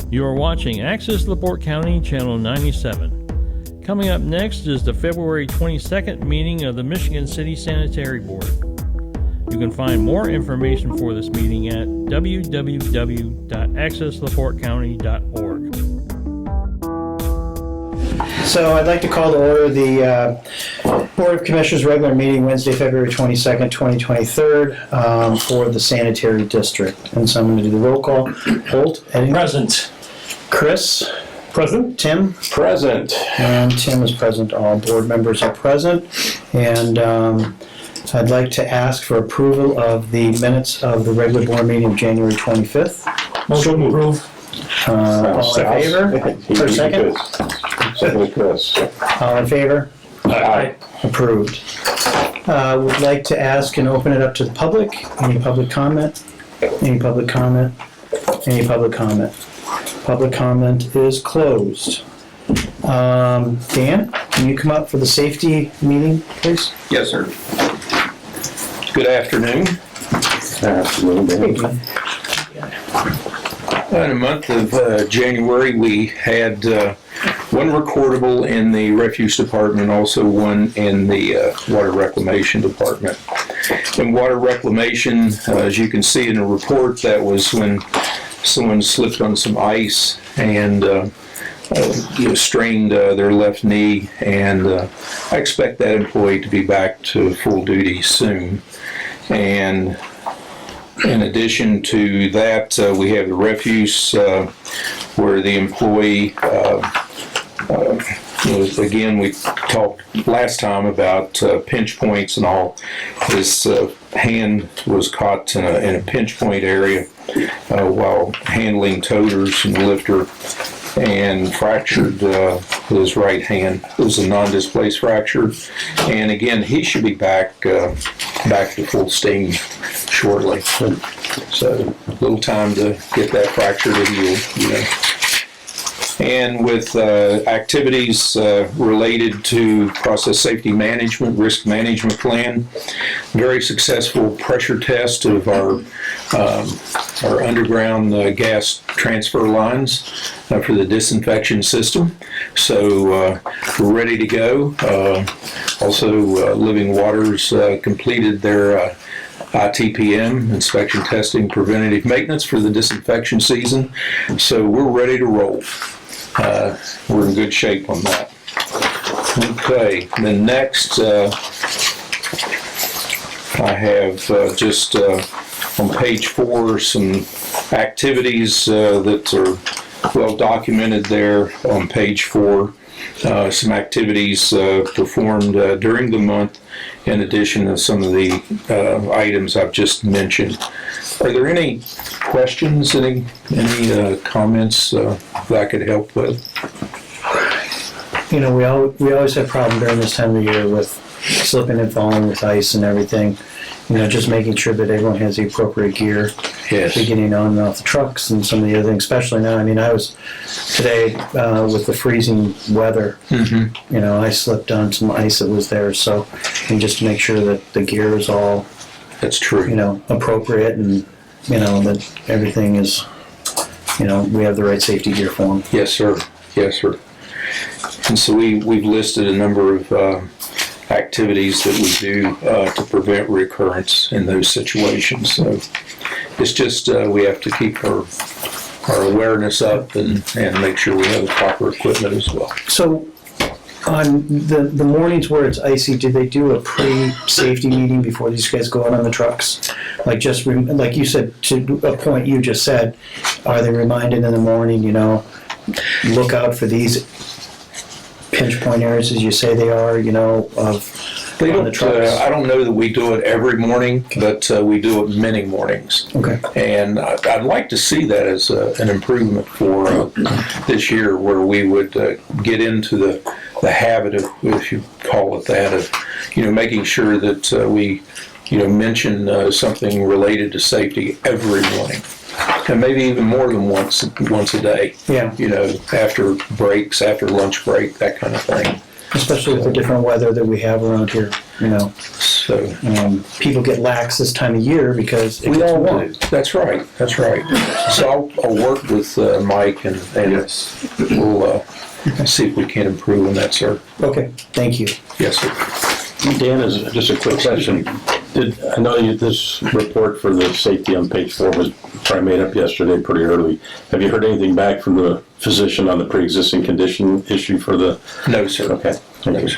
You are watching Access LaPorte County, Channel 97. Coming up next is the February 22nd meeting of the Michigan City Sanitary Board. You can find more information for this meeting at www.accesslaportecounty.org. So I'd like to call to order the Board of Commissioners regular meeting Wednesday, February 22nd, 2023 for the Sanitary District. And so I'm going to do the roll call. Holt? Eddie? Present. Chris? Present. Tim? Present. And Tim is present. All board members are present. And I'd like to ask for approval of the minutes of the regular board meeting of January 25th. Motion to approve. All in favor? For a second? Second, Chris. All in favor? Aye. Approved. Would like to ask and open it up to the public. Any public comment? Any public comment? Any public comment? Public comment is closed. Dan, can you come up for the safety meeting, please? Yes, sir. Good afternoon. In the month of January, we had one recordable in the refuse department, also one in the water reclamation department. In water reclamation, as you can see in the report, that was when someone slipped on some ice and strained their left knee, and I expect that employee to be back to full duty soon. And in addition to that, we have the refuse where the employee, again, we talked last time about pinch points and all. His hand was caught in a pinch point area while handling toters and lifter, and fractured his right hand. It was a non-displaced fracture, and again, he should be back to full steam shortly. So a little time to get that fracture to heal, And with activities related to process safety management, risk management plan, very successful pressure test of our underground gas transfer lines for the disinfection system. So we're ready to go. Also, Living Waters completed their ITPM, inspection testing preventative maintenance, for the disinfection season. So we're ready to roll. We're in good shape on that. Okay, then next I have just on page 4 some activities that are well documented there on page 4. Some activities performed during the month, in addition to some of the items I've just mentioned. Are there any questions, any comments that I could help with? We always have problem during this time of the year with slipping and falling with ice and everything. Just making sure that everyone has the appropriate gear. Yes. Getting on and off the trucks and some of the other things, especially now. I was today with the freezing weather. Mm-hmm. I slipped on some ice that was there, so and just to make sure that the gear is all. That's true. Appropriate, and that everything is. We have the right safety gear for them. Yes, sir. Yes, sir. And so we've listed a number of activities that we do to prevent recurrence in those situations. So it's just we have to keep our awareness up and make sure we have the proper equipment as well. So on the mornings where it's icy, do they do a pre-safety meeting before these guys go out on the trucks? Like like you said, to a point you just said, are they reminded in the morning, look out for these pinch point areas, as you say they are, of They on don't, the trucks? I don't know that we do it every morning, but we do it many mornings. Okay. And I'd like to see that as an improvement for this year, where we would get into the habit of, if you call it that, of making sure that we mention something related to safety every morning. And maybe even more than once a day. Yeah. After breaks, after lunch break, that kind of thing. Especially with the different weather that we have around here, So People get lax this time of year because it we gets all warm. want. That's right. That's right. So I'll work with Mike and we'll see if we can improve on that, sir. Okay, thank you. Yes, sir. Dan, is just a quick question. I know this report for the safety on page 4 was probably made up yesterday pretty early. Have you heard anything back from the physician on the pre-existing condition issue for the? No, sir. Okay. Thank you.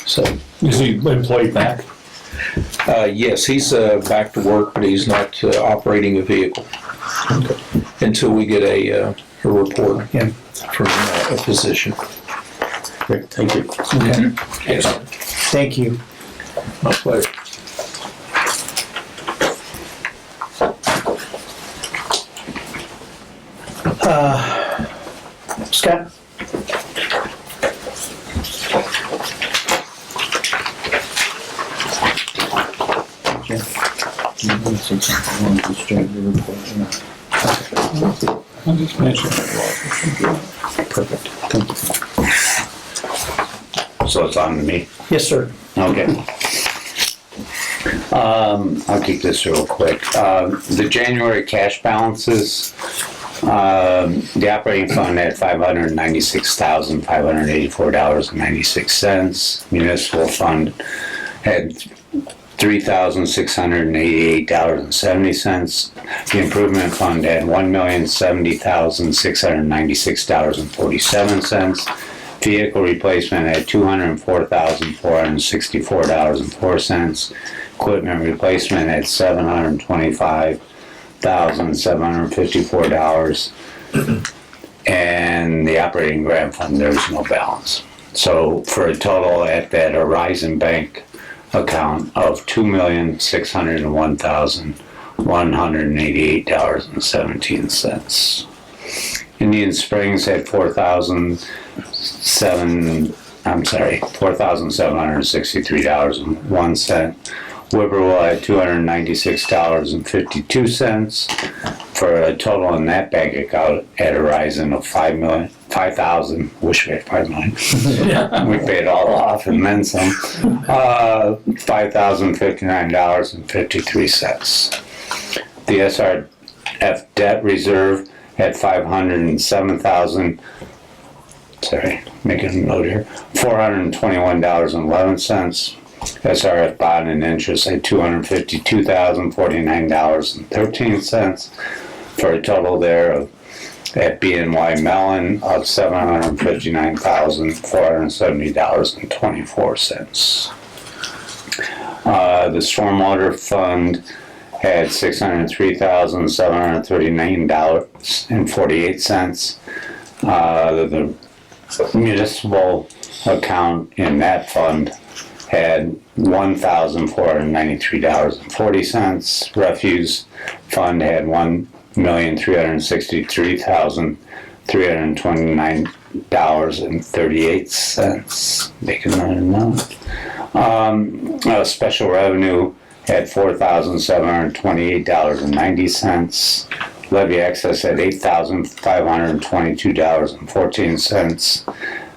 So, Is he employed back? yes, he's back to work, but he's not operating a vehicle until we get a report Yeah. from a physician. Great. Thank you. Okay, Yes, sir. thank you. My pleasure. Scott? Perfect, thank you. So it's on to me. Yes, sir. Okay. I'll keep this real quick. The January cash balances, the operating fund had $596,584.96. Municipal fund had $3,688.70. The improvement fund had $1,070,696.47. Vehicle replacement had $204,464.04. Equipment replacement at $725,754. And the operating grant fund, there's no balance. So for a total at that Horizon Bank account of $2,601,188.17. Indian Springs had $4,763.01. Whippoorwill at $296.52 for a total in that bank account at Horizon of $5,000. Wish we had $5 million. We paid it all off and then some. $5,059.53. The SRF debt reserve had $421.11. SRF bond and interest at $252,049.13 for a total there of at BNY Mellon of $759,470.24. The stormwater fund had $603,739.48. The municipal account in that fund had $1,493.40. Refuse fund had $1,363,329.38. Making another note. Special revenue had $4,728.90. Levy excess at $8,522.14.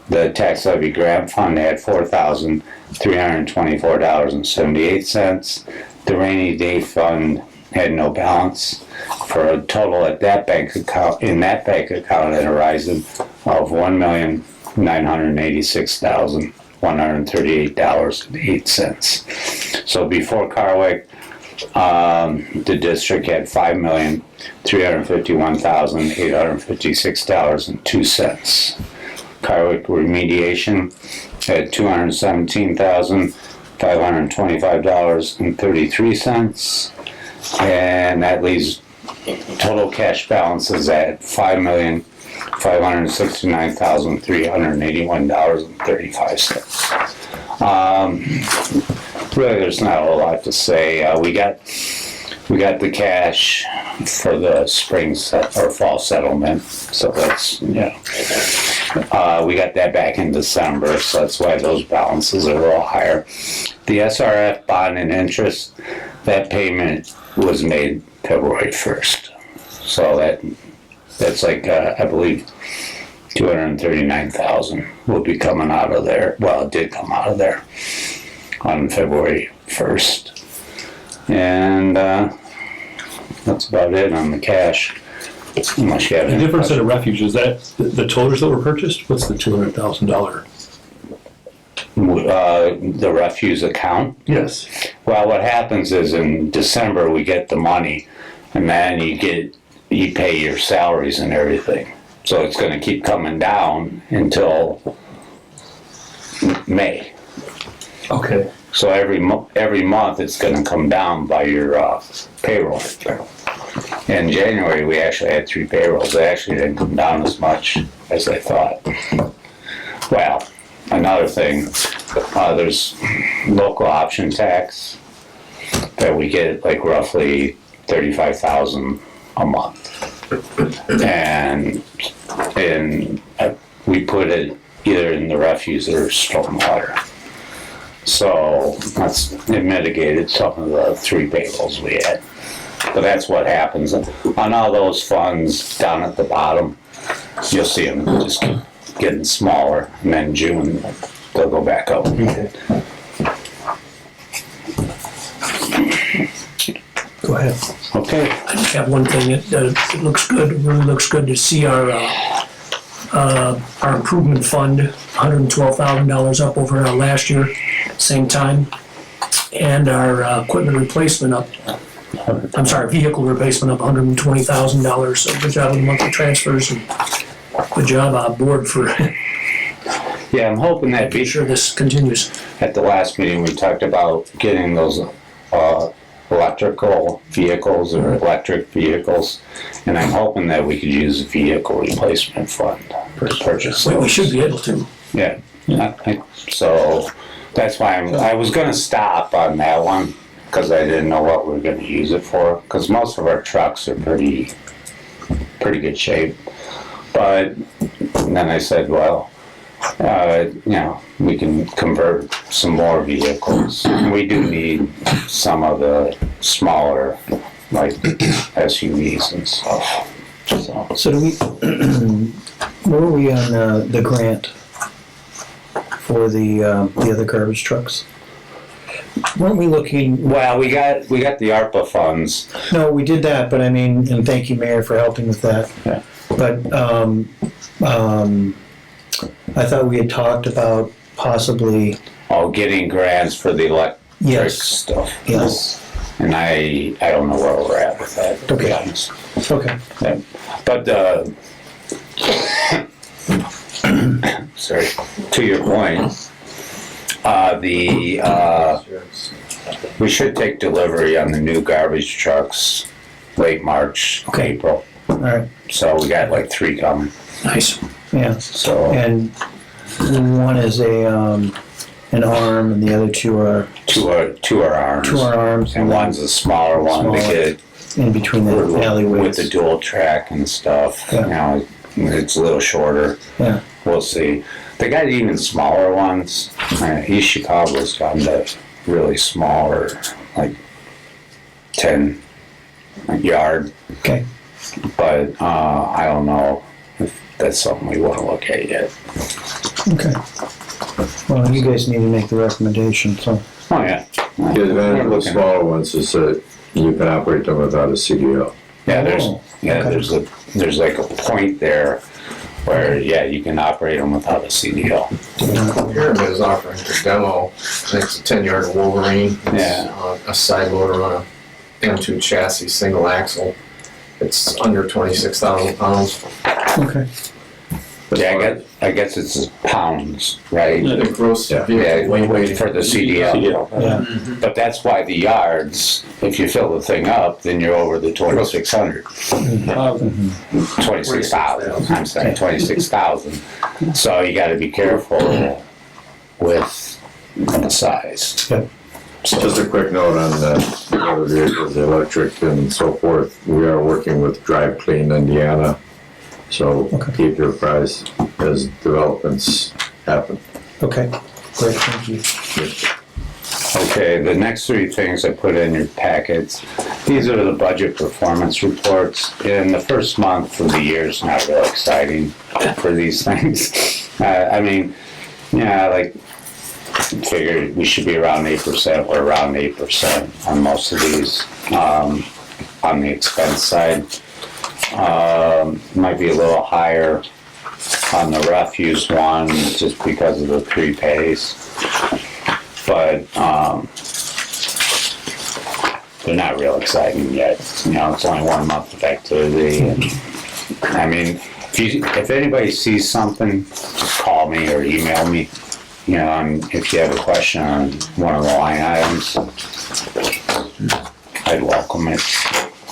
The tax levy grant fund had $4,324.78. The rainy day fund had no balance for a total at that bank account at Horizon of $1,986,138.08. So before Carwick, the district had $5,351,856.02. Carwick remediation at $217,525.33, and that leaves total cash balances at $5,569,381.35. Really, there's not a lot to say. We got the cash for the fall settlement, so that's we got that back in December, so that's why those balances are a little higher. The SRF bond and interest, that payment was made February 1st. So that's like, I believe, $239,000 will be coming out of there. Well, it did come out of there. on February 1st. And that's about it on the cash. Unless you have The any difference in a questions. refuge, is that the toters that were purchased? What's the $200,000? The refuse account. Yes. Well, what happens is in December we get the money, and then you pay your salaries and everything. So it's going to keep coming down until May. Okay. So every month it's going to come down by your payroll. In January we actually had 3 payrolls. They actually didn't come down as much as I thought. Well, another thing, there's local option tax that we get like roughly $35,000 a month, and we put it either in the refuse or stormwater. So it mitigated some of the 3 payrolls we had. But that's what happens on all those funds down at the bottom. You'll see them just keep getting smaller, and then June they'll go back up. Okay. Go ahead. Okay. I just have one thing. It looks good. It really looks good to see our improvement fund, $112,000 up over last year, same time, and our equipment replacement up. I'm sorry, vehicle replacement up $120,000. So good job with monthly transfers, and good job board for Yeah, I'm hoping that making sure this continues. at the last meeting we talked about getting those electrical vehicles or electric vehicles, and I'm hoping that we could use the vehicle replacement fund to purchase those. We should be able to. Yeah, so that's why I was gonna stop on that one, because I didn't know what we were gonna use it for, because most of our trucks are pretty good shape. But then I said, well, we can convert some more vehicles. We do need some of the smaller, like SUVs and stuff. So do we, where are we on the grant for the other garbage trucks? Weren't we looking, Well, we got the ARPA funds. no, we did that, but I mean, and thank you, Mayor, for helping with that. Yeah. But I thought we had talked about possibly, Getting grants for the electric Yes. stuff. yes, And I don't know where we're at with that, to be Okay. honest. okay. Yeah. But, sorry, to your point, we should take delivery on the new garbage trucks late March, Okay. April. All right, So we got like 3 coming, Nice. yeah. so And one is an arm, and the other two are two are arms. arms, And one's a smaller one to Smaller. get in between the with alleyways. the dual track and stuff. Yeah. You know, it's a little shorter. Yeah, We'll see. They got even smaller ones. East Chicago's gotten the really smaller, like 10 yard. okay. But I don't know if that's something we want to look at yet. Okay. Well, you guys need to make the recommendation, so. Oh yeah. The advantage of the looking. smaller ones is that you can operate them without a CDL. Yeah, Oh, okay. there's like a point there where you can operate them without a CDL. Pyramid is offering a demo, I think it's a 10-yard Wolverine. It's, Yeah. a side loader on a M2 chassis, single axle. It's under 26,000 pounds. Okay. Yeah, I guess it's pounds, right? The gross Yeah. vehicle weight For the CDL. Yeah, But that's why the yards, if you fill the thing up, then you're over the 2,600. 26,000, I'm sorry, 26,000. So you gotta be careful with the size. Yep. Just a quick note on the other vehicles, the electric and so forth. We are working with Drive Clean Indiana, so Okay. keep your apprised as developments happen. okay. Great, thank you. Okay, the next 3 things I put in your packets, these are the budget performance reports. And the first month of the year is not real exciting for these things. I mean, yeah, like figured we should be around 8%. We're around 8% on most of these, on the expense side. Might be a little higher on the refuse one, just because of the prepays. But, they're not real exciting yet. You know, it's only 1 month of activity. And, I mean, if anybody sees something, just call me or email me. You know, if you have a question on one of the line items, I'd welcome it.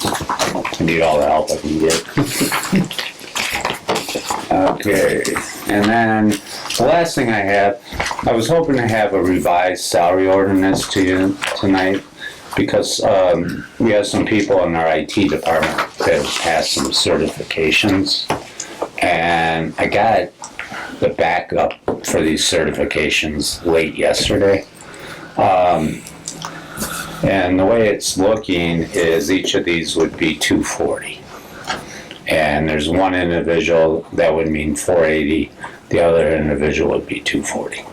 I need all the help I can get. Okay, and then the last thing I have, I was hoping to have a revised salary ordinance to you tonight, because we have some people in our IT department that have passed some certifications, and I got the backup for these certifications late yesterday. And the way it's looking is each of these would be $240. And there's one individual that would mean $480. The other individual would be $240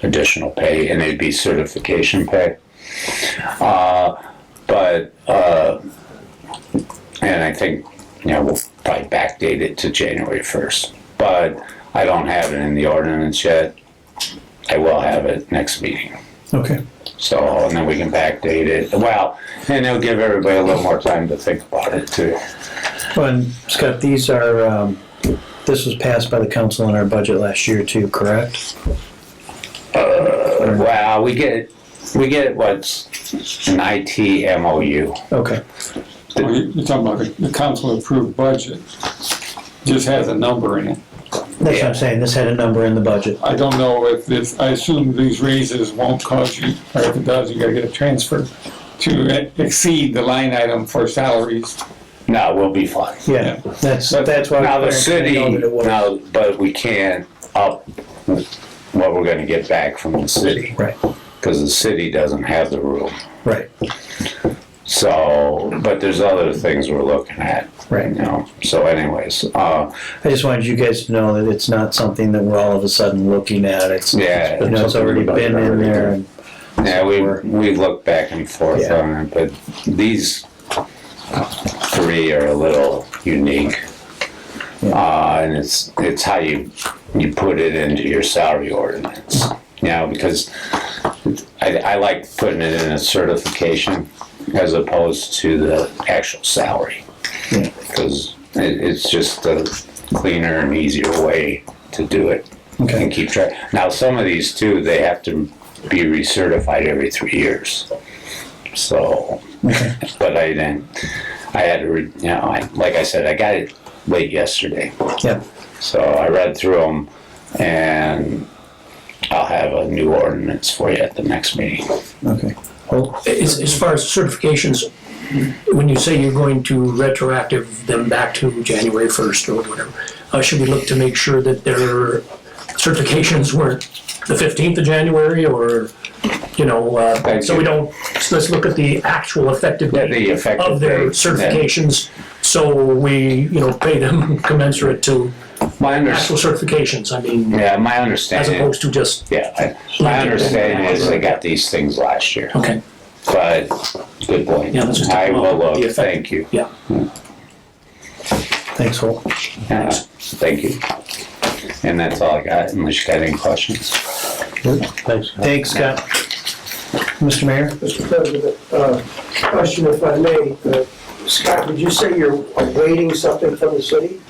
additional pay, and it'd be certification pay. And I think, you know, we'll probably backdate it to January 1st. But I don't have it in the ordinance yet. I will have it next meeting. Okay. So, and then we can backdate it. Well, and it'll give everybody a little more time to think about it too. Well, and Scott, these are, this was passed by the council in our budget last year too, correct? Well, we get what's an IT MOU. Okay. Well, you're talking about the council approved budget, just has a number in it. That's what I'm saying, this had a number in the budget. I don't know if this, I assume these raises won't cause you, or if it does, you gotta get a transfer to exceed the line item for salaries. No, we'll be fine. Yeah, that's why. Now the I city, know that it was. but we can't up what we're gonna get back from the city. Right, Because the city doesn't have the room. right, So, but there's other things we're looking at. Right. You know, so anyways, I just wanted you guys to know that it's not something that we're all of a sudden looking at, it's, Yeah. you know, it's already been in there and. yeah, we looked back and forth Yeah. on it, but these three are a little unique. And it's how you put it into your salary ordinance. You know, because I like putting it in a certification as opposed to the actual salary. Yeah. Because it's just a cleaner and easier way to do it Okay. and keep track. Now, some of these too, they have to be recertified every 3 years. So, but I had to, you know, like I said, I got it late yesterday. Yeah, So I read through them, and I'll have a new ordinance for you at the next meeting. okay. Well, As far as certifications, when you say you're going to retroactive them back to January 1st or whatever, should we look to make sure that their certifications weren't the 15th of January or, you know, so we don't, so let's look at the actual effective Yeah, date the effective of their date, certifications, so we, you know, pay them commensurate to My actual certifications, I mean, yeah, my as understanding. opposed to just, Yeah, my understanding is they got these things last year. okay, But good point. Yeah, let's just I talk will about the look. effect. Thank you. yeah. thanks, Holt. Thank you. And that's all I got. Unless you got any questions. Thanks. Thanks, Scott. Mr. Mayor? Mr. President, question if I may. Scott, did you say you're awaiting something from the city?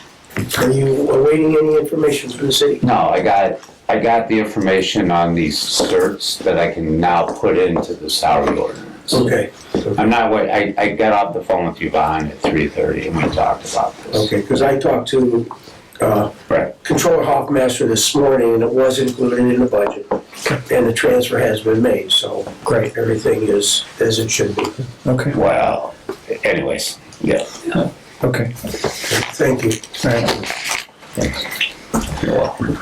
Are you awaiting any information from the city? No, I got the information on these certs that I can now put into the salary ordinance. Okay, I'm not wait. I got off the phone with you behind at 3:30 and we talked about this. okay, because I talked to Right. Controller Hoffmaster this morning, and it was included in the budget, and the transfer has been made, so Great. everything is as it should be. Okay, Well, anyways, yeah. okay, Thank you. all right. You're welcome.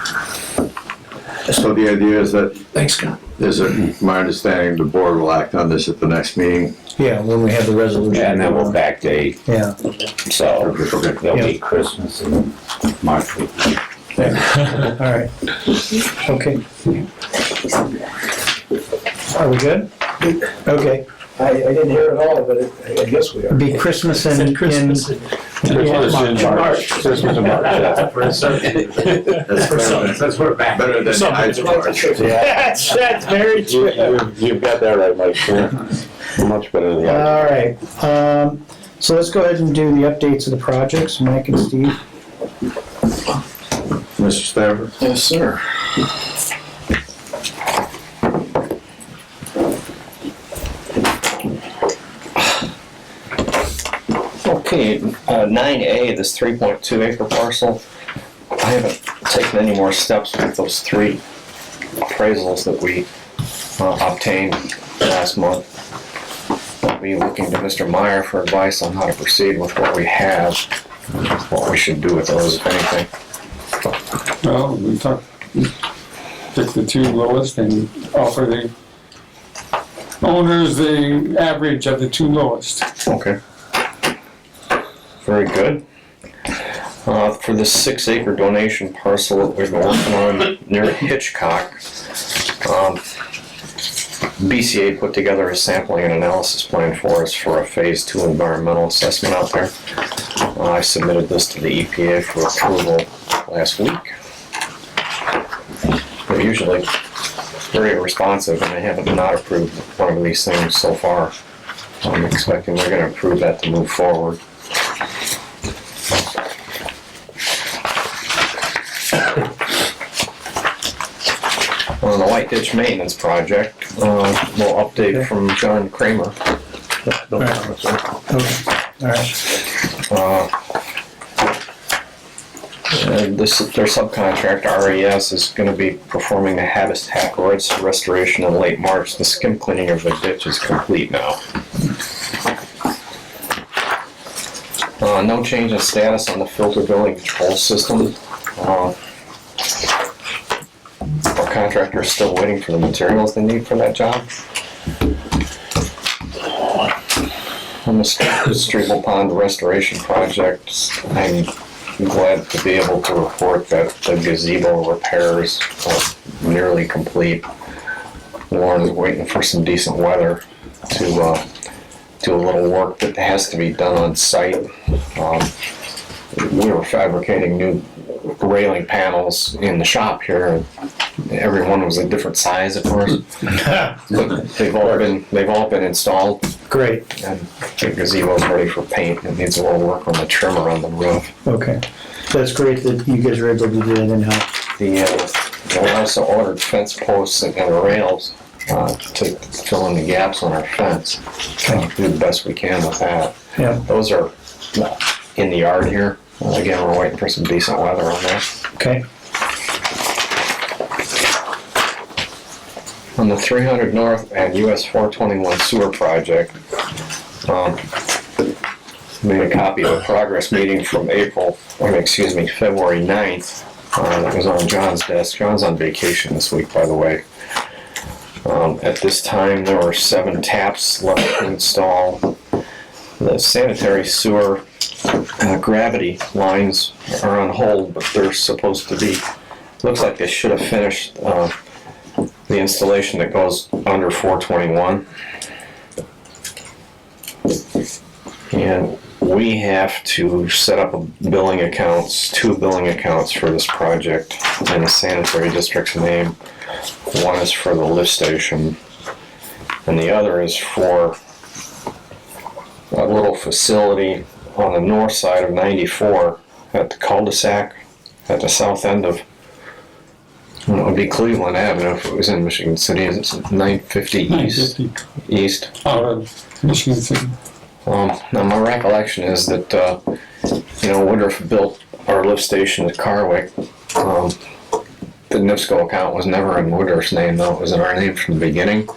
So the idea is that, Thanks, Scott. my understanding, the board will act on this at the next meeting. Yeah, when we have the resolution. Yeah, and then we'll backdate. Yeah, So there'll Yeah. be Christmas in March. all right. Okay. Are we good? Okay. I didn't hear it all, but I guess we are. Be Christmas in Christmas in March. Christmas in March, yeah. That's better than Ides of March. That's very true. You've got that right, Mike. Yeah. Much better than the others. All right, so let's go ahead and do the updates of the projects, Mike and Steve. Mr. Stafford? Yes, sir. Okay, 9A, this 3.2 acre parcel, I haven't taken any more steps with those 3 appraisals that we obtained last month. I'll be looking to Mr. Meyer for advice on how to proceed with what we have, what we should do with those, if anything. Well, we pick the 2 lowest and offer the owners the average of the 2 lowest. Okay. Very good. For this 6 acre donation parcel that we've been working on near Hitchcock, BCA put together a sampling and analysis plan for us for a phase 2 environmental assessment out there. I submitted this to the EPA for approval last week. They're usually very responsive, and they haven't not approved one of these things so far. I'm expecting they're going to approve that to move forward. On the White Ditch Maintenance Project, little update from John Kramer. All right. Their subcontractor, RES, is going to be performing the habitat restoration in late March. The skim cleaning of the ditch is complete now. No change in status on the filter billing control system. Our contractor is still waiting for the materials they need for that job. On the Streetle Pond Restoration Project, I'm glad to be able to report that the gazebo repairs are nearly complete. Lauren is waiting for some decent weather to do a little work that has to be done on site. We were fabricating new railing panels in the shop here, and every one was a different size, of course. But they've all been installed. Great. And the gazebo's ready for paint. It needs a little work on the trimmer on the roof. Okay. That's great that you guys are able to do that in-house. We also ordered fence posts and rails to fill in the gaps on our fence. Do the best we can with that. Yeah. Those are in the yard here. Again, we're waiting for some decent weather on that. Okay. On the 300 North and US 421 sewer project, made a copy of a progress meeting from February 9th. That was on John's desk. John's on vacation this week, by the way. At this time, there were 7 taps left to install. The sanitary sewer gravity lines are on hold, but they're supposed to be, looks like they should have finished the installation that goes under 421. And we have to set up 2 billing accounts for this project in the sanitary district's name. One is for the lift station, and the other is for a little facility on the north side of 94 at the cul-de-sac at the south end of, it would be Cleveland Avenue if it was in Michigan City. It's 950 east. Out of Michigan City. Now my recollection is that Woodruff built our lift station at Carwick. The NIPSCO account was never in Woodruff's name, though. It was in our name from the beginning.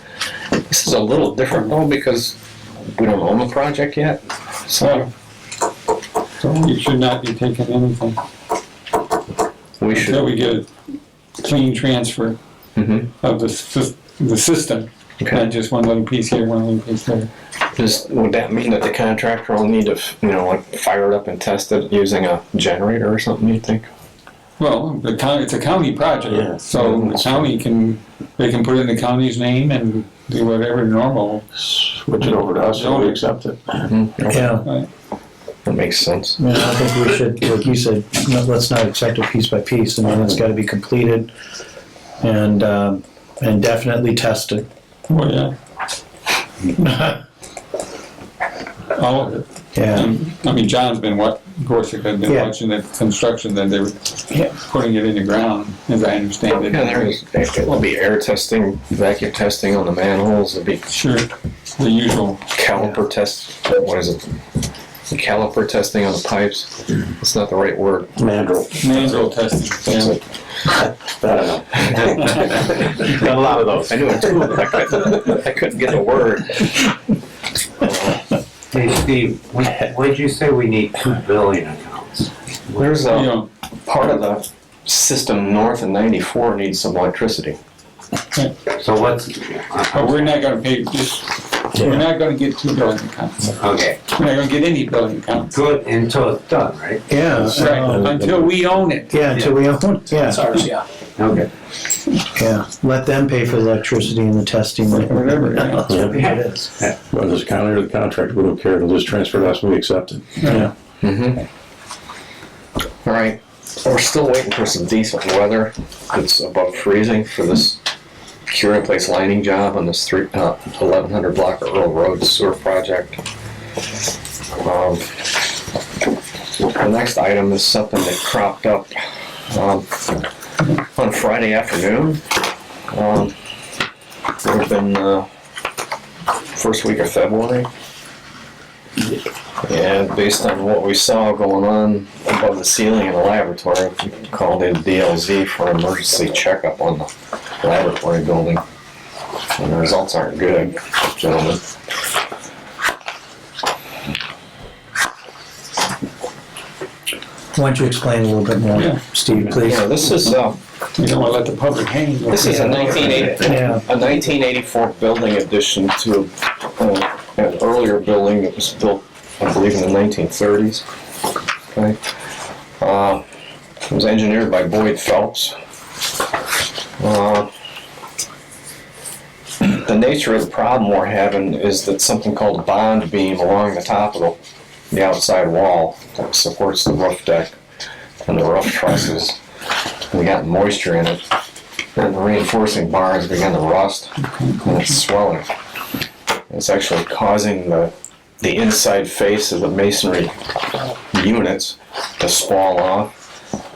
This is a little different, though, because we don't own the project yet. So you should not be taking anything we should. until we get a clean transfer of the system. Okay. Not just one little piece here, one little piece there. Would that mean that the contractor will need to, fire it up and test it using a generator or something, you think? Well, the county, it's a county Yeah. project, so the county they can put it in the county's name and do whatever normal. Switch it over to us and we accept it. Yeah. Right. That makes sense. I mean, I think we should, like you said, let's not accept it piece by piece. I mean, it's gotta be completed and definitely tested. Well, yeah. All of it. Yeah. And, I mean, John's been Gorsuch had been Yeah. watching the construction that they were Yeah. putting it in the ground, as I understand it. Yeah, there'll be air testing, vacuum testing on the manholes. There'll be Sure, the usual. caliper test. What is it? The caliper testing on the pipes. It's not the right word. Mandrel. Mandrel testing. Yeah. I don't know. Got a lot of those. I knew it too, but I couldn't get the word. Hey Steve, what did you say we need 2 billion accounts? There's You a know, part of the system north of 94 needs some electricity. So what's, but we're not gonna pay, we're not gonna get 2 billion accounts. okay, We're not gonna get any billion accounts. good until it's done, right? Yeah. Right, until we own it. Yeah, until we own, That's yeah, ours, yeah. Okay. yeah. Let them pay for the electricity and the testing. Whatever, yeah. That's what it is. Whether it's county or the contractor, we don't care. They'll just transfer to us and we accept it. Yeah. All right. We're still waiting for some decent weather. It's above freezing for this cure and place lining job on this 1100 block of Earl Road sewer project. The next item is something that cropped up on Friday afternoon. Would have been first week of February. And based on what we saw going on above the ceiling in the laboratory, we called in DLZ for an emergency checkup on the laboratory building. And the results aren't good, gentlemen. Why don't you explain a little bit more, Yeah. Steve, please? Yeah, this is You don't wanna let the public hang. this is a 1984 building addition to an earlier building that was built, I believe, in the 1930s. Okay. It was engineered by Boyd Phelps. The nature of the problem we're having is that something called a bond beam along the top of the outside wall that supports the roof deck and the roof trusses. We got moisture in it, and the reinforcing bars began to rust, and it's swelling. It's actually causing the inside face of the masonry units to spall off.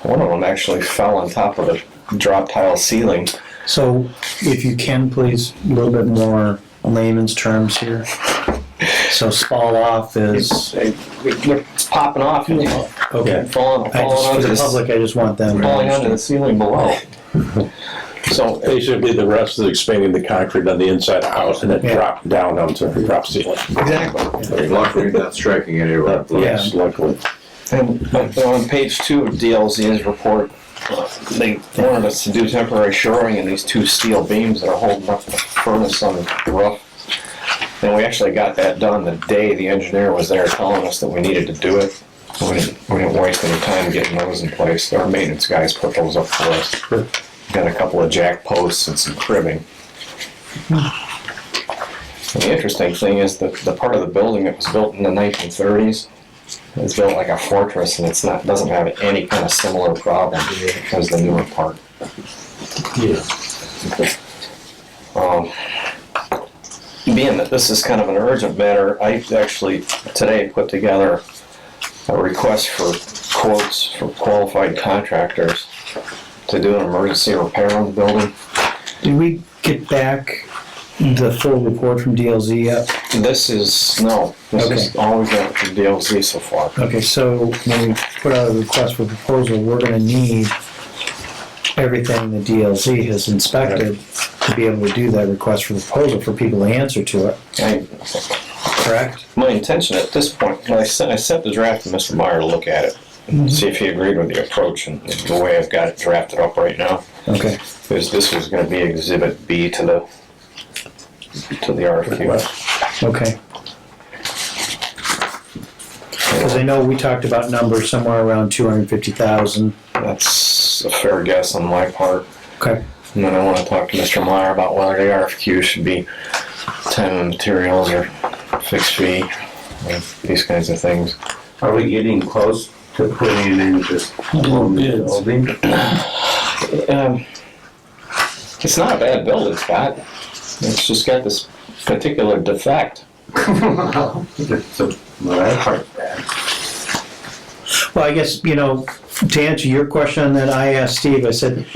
One of them actually fell on top of the drop tile ceiling. So, if you can, please, a little bit more layman's terms here. So, spall off is, They're popping off and okay. falling I just, for onto the the public, I just want them to falling onto the understand. ceiling below. So Basically, the rest is expanding the concrete on the inside of the house and then Yeah. drop down onto the drop ceiling. exactly. Luckily, not striking any rock. Yeah. Luckily. And on page 2 of DLZ's report, they wanted us to do temporary shoring in these 2 steel beams that are holding up the furnace on the roof. And we actually got that done the day the engineer was there telling us that we needed to do it. We didn't waste any time getting those in place. Our maintenance guys put those up for us. Got a couple of jack posts and some cribbing. And the interesting thing is that the part of the building that was built in the 1930s is built like a fortress, and doesn't have any kind of similar problem as the newer part. Being that this is kind of an urgent matter, I actually today put together a request for quotes for qualified contractors to do an emergency repair on the building. Did we get back the full report from DLZ yet? This is all we've got from DLZ so far. Okay, so when we put out a request for proposal, we're gonna need everything the DLZ has inspected to be able to do that request for proposal for people to answer to it, correct? My intention at this point, I sent the draft to Mr. Meyer to look at it, and see if he agreed with the approach and the way I've got it drafted up right now. Okay. Because this was going to be Exhibit B to the RFQ. Okay. Because I know we talked about numbers somewhere around 250,000. That's a fair guess on my part. Okay. And then I want to talk to Mr. Meyer about whether the RFQ should be time and materials or fixed fee, and these kinds of things. Are we getting close to putting in just Little bids. building? It's not a bad building, Scott. It's just got this particular defect. Well, that part's bad. Well, I guess, to answer your question on that, I asked Steve, I said,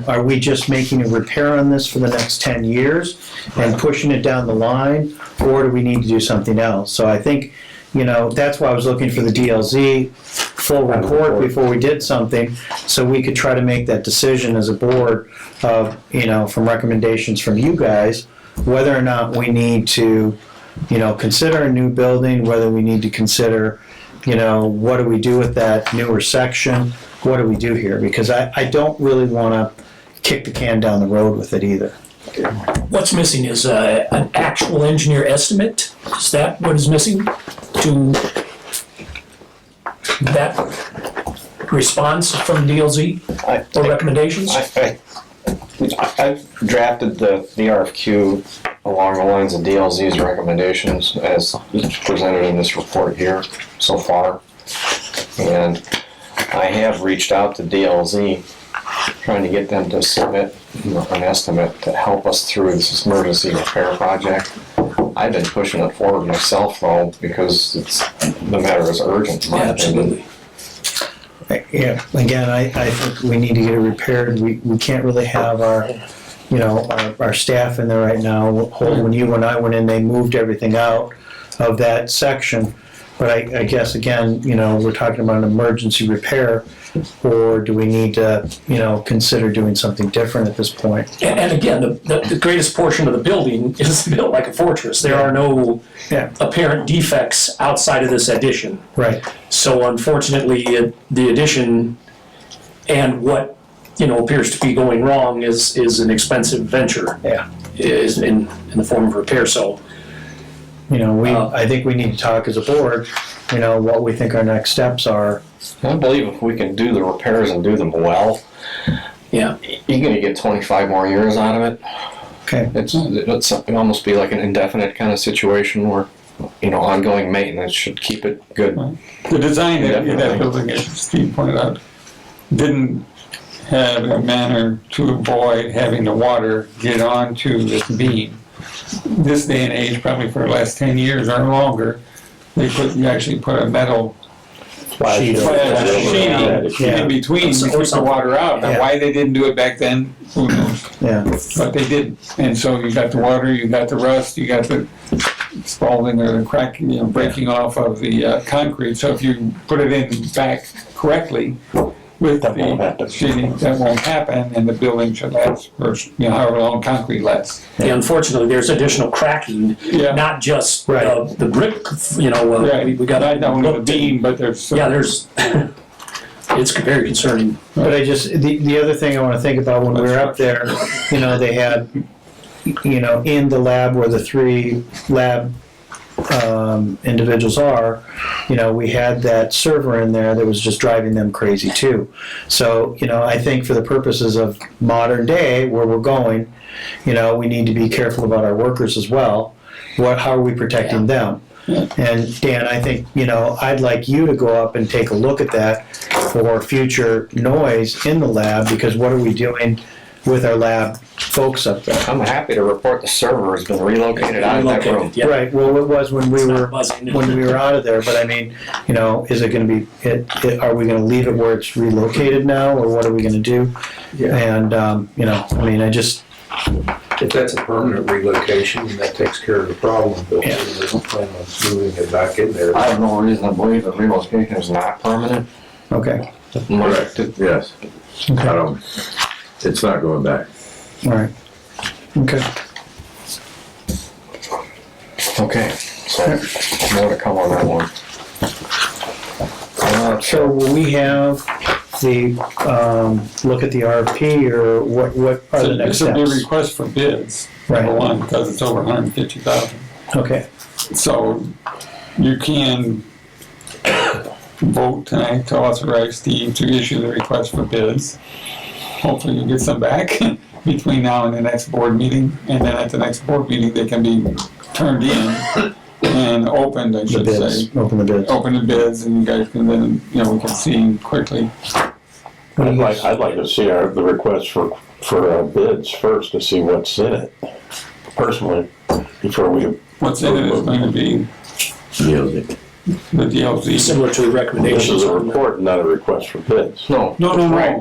are we just making a repair on this for the next 10 years and pushing it down the line, or do we need to do something else? So I think, that's why I was looking for the DLZ full report before we did something, so we could try to make that decision as a board of, from recommendations from you guys, whether or not we need to, consider a new building, whether we need to consider, what do we do with that newer section? What do we do here? Because I don't really want to kick the can down the road with it either. What's missing is an actual engineer estimate. Is that what is missing to that response from DLZ or recommendations? I drafted the RFQ along the lines of DLZ's recommendations as presented in this report here so far. And I have reached out to DLZ, trying to get them to submit an estimate to help us through this emergency repair project. I've been pushing it forward myself though, because the matter is urgent. In my opinion. Yeah, again, I think we need to get it repaired. We can't really have our staff in there right now. When you and I went in, they moved everything out of that section. But I guess, again, we're talking about an emergency repair, or do we need to, consider doing something different at this point? And again, the greatest portion of the building is built like a fortress. There are no apparent defects outside of this addition. Right. So unfortunately, the addition and what appears to be going wrong is an expensive venture. Yeah. Is in the form of repair. So I think we need to talk as a board, what we think our next steps are. I believe if we can do the repairs and do them well, yeah, you're going to get 25 more years out of it. Okay. It'd almost be like an indefinite kind of situation where, ongoing maintenance should keep it good. The design of that building, as Steve pointed out, didn't have a manner to avoid having the water get onto this beam. This day and age, probably for the last 10 years or longer, you actually put a metal sheet in between to keep the water out. Now, why they didn't do it back then, who knows? Yeah. But they did, and so you got the water, you got the rust, you got the spalling or the cracking, breaking off of the concrete. So if you put it in back correctly with the sheeting, that won't happen, and the building should last for however long concrete lasts. Yeah, unfortunately, there's additional cracking, not just the brick. We got not only the beam, but there's it's very concerning. But the other thing I want to think about when we were up there, they had, in the lab where the 3 lab individuals are, we had that server in there that was just driving them crazy too. So, I think for the purposes of modern day, where we're going, we need to be careful about our workers as well. How are we protecting them? And Dan, I think, I'd like you to go up and take a look at that for future noise in the lab, because what are we doing with our lab folks up there? I'm happy to report the server has been relocated out of that room. Yeah. Right, well, it was when we were out of there, but I mean, is it gonna be, are we gonna leave it where it's relocated now, or what are we gonna do? Yeah. And, I just, If that's a permanent relocation, that takes care of the problem, but Yeah. we don't plan on moving it back in there. I have no reason to believe that relocation is not permanent. okay, Correct, yes. It's not going back. all right, okay. Okay, so more to come on that one. So will we have the, look at the RFP, or what are the next This will be a steps? request for bids, Right. number one, because it's over 150,000. Okay, So you can vote tonight to authorize Steve to issue the request for bids. Hopefully you'll get some back between now and the next board meeting, and then at the next board meeting, they can be turned in and opened, I The should bids, say. open the bids. Open the bids, and you guys can then, we can see quickly. I'd like to see the request for bids first to see what's in it, personally, before we. What's in it is going to be the DLZ. Similar to the This recommendations. is a report, not a request for bids. No. No. Right.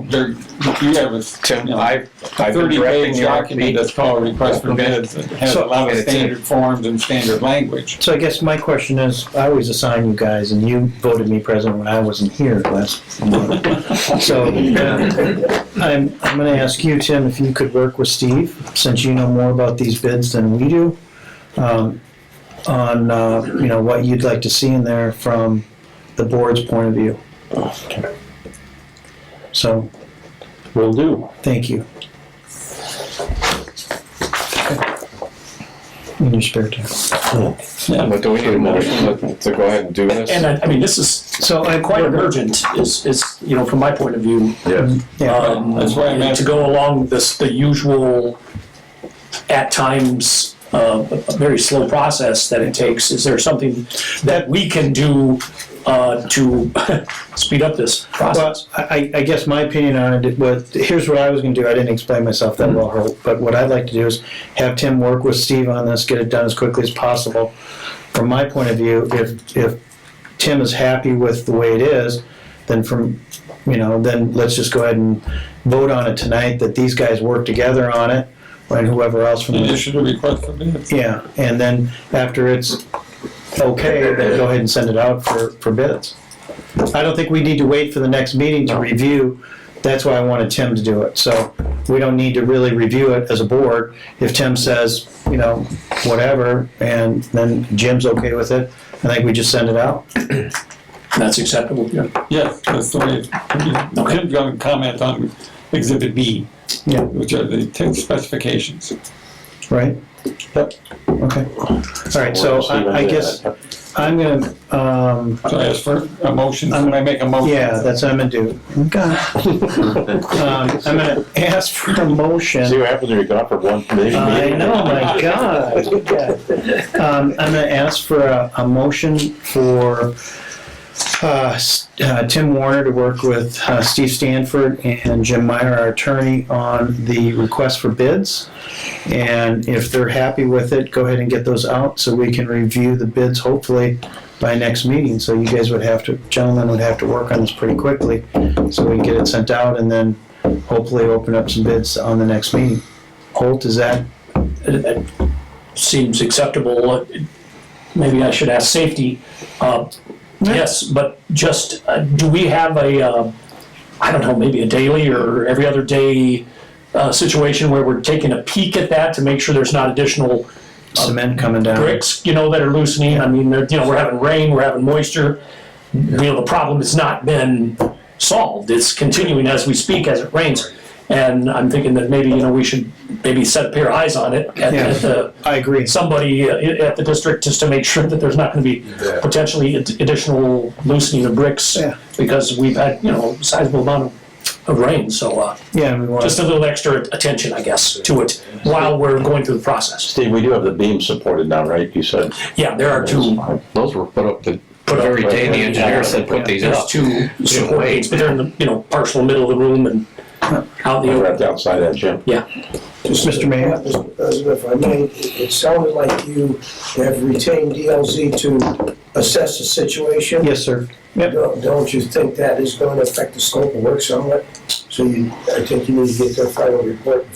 You have a Tim, I've been 30-page directing the document RFP. that's called request for bids. It has a lot of standard forms and standard language. So I guess my question is, I always assign you guys, and you voted me president when I wasn't here last month. So I'm gonna ask you, Tim, if you could work with Steve, since you know more about these bids than we do, on, what you'd like to see in there from the board's point of view. So, Will do. thank you. In your spare time. But do we need a motion to go ahead and do this? And I mean, this is So quite emergent, is, from my point of view. Yeah. That's why I'm To asking. go along the usual, at times, a very slow process that it takes. Is there something that we can do to speed up this Well, process? I guess my opinion on it was, here's what I was gonna do, I didn't explain myself that well, Hope, but what I'd like to do is have Tim work with Steve on this, get it done as quickly as possible. From my point of view, if Tim is happy with the way it is, then then let's just go ahead and vote on it tonight, that these guys work together on it, and whoever else from And the. issue the request for bids. Yeah, and then after it's okay, then go ahead and send it out for bids. I don't think we need to wait for the next meeting to review. That's why I wanted Tim to do it. So we don't need to really review it as a board. If Tim says, whatever, and then Jim's okay with it, I think we just send it out. That's acceptable, yeah. Yes, that's the way. Tim's going to comment on Exhibit B, Yeah. which are the specifications. Right? Yep. Okay. All right, so I guess I'm gonna, So I ask for a motion, can I make a motion? yeah, that's what I'm gonna do. God. I'm gonna ask for a See motion. what happens when you go out for one meeting? I know, my God. I'm gonna ask for a motion for Tim Warner to work with Steve Stanford and Jim Meyer, our attorney, on the request for bids. And if they're happy with it, go ahead and get those out so we can review the bids hopefully by next meeting. So you guys gentlemen would have to work on this pretty quickly so we can get it sent out and then hopefully open up some bids on the next meeting. Holt, is that? It seems acceptable. Maybe I should ask safety. Yes, but just, do we have maybe a daily or every other day situation where we're taking a peek at that to make sure there's not additional Cement coming down. bricks, that are loosening? I mean, we're having rain, we're having moisture. The problem has not been solved. It's continuing as we speak, as it rains. And I'm thinking that maybe, we should maybe set a pair of eyes on it I agree. somebody at the district, just to make sure that there's not going to be potentially additional loosening of bricks, because we've had, a sizable amount of rain. So Yeah, we want just a little extra attention, I guess, to it while we're going through the process. Steve, we do have the beams supported now, right? You said. Yeah, there are two. Those were put up the Put up very day the engineer said put these There's up. two support aids, but they're in the partial middle of the room and out in the Right open. outside that, Jim. Yeah. Mr. Mayor? Mr. President, if I may, it sounded like you have retained DLZ to assess the situation. Yes, sir. Yep. Don't you think that is going to affect the scope of work somewhat? So I think you need to get their final report.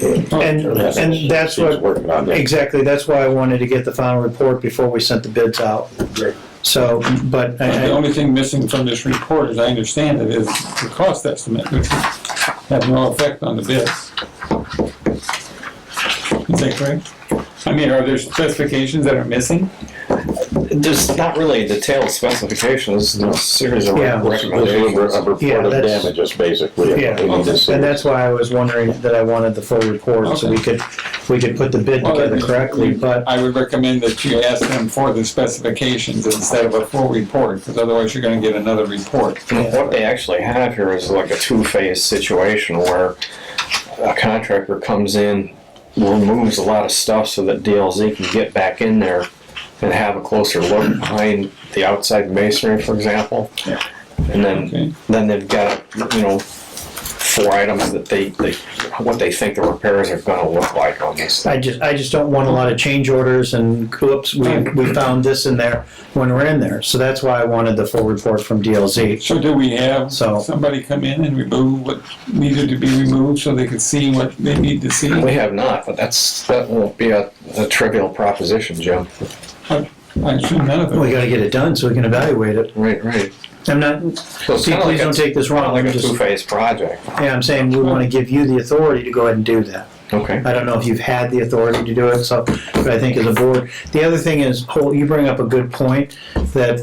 And that's Steve's what, working on that. exactly, that's why I wanted to get the final report before we sent the bids out. So, but The only thing missing from this report, as I understand it, is the cost estimate, which has no effect on the bids. Is that correct? I mean, are there specifications that are missing? there's not really a detailed specification. There's a series of Yeah. This is recommendations. a report Yeah, of that's- damages, basically. Yeah, We need to see. and that's why I was wondering that I wanted the full report, so we could put the bid together correctly, but, I would recommend that you ask them for the specifications instead of a full report, because otherwise you're gonna get another report. And what they actually have here is like a two-phase situation where a contractor comes in, removes a lot of stuff so that DLZ can get back in there and have a closer look behind the outside masonry, for example. And Okay. then they've got, 4 items that what they think the repairs are gonna look like on this. I just don't want a lot of change orders and, oops, we found this in there when we're in there, so that's why I wanted the full report from DLZ. So do we have So- somebody come in and remove what needed to be removed so they could see what they need to see? We have not, but that won't be a trivial proposition, Jim. I assume none of We it. gotta get it done so we can evaluate it. Right. I'm not, So it's see, kinda please like don't take this wrong, like I'm a just, two-phase project. yeah, I'm saying we wanna give you the authority to go ahead and do that. Okay. I don't know if you've had the authority to do it, so, but I think as a board, the other thing is, you bring up a good point, that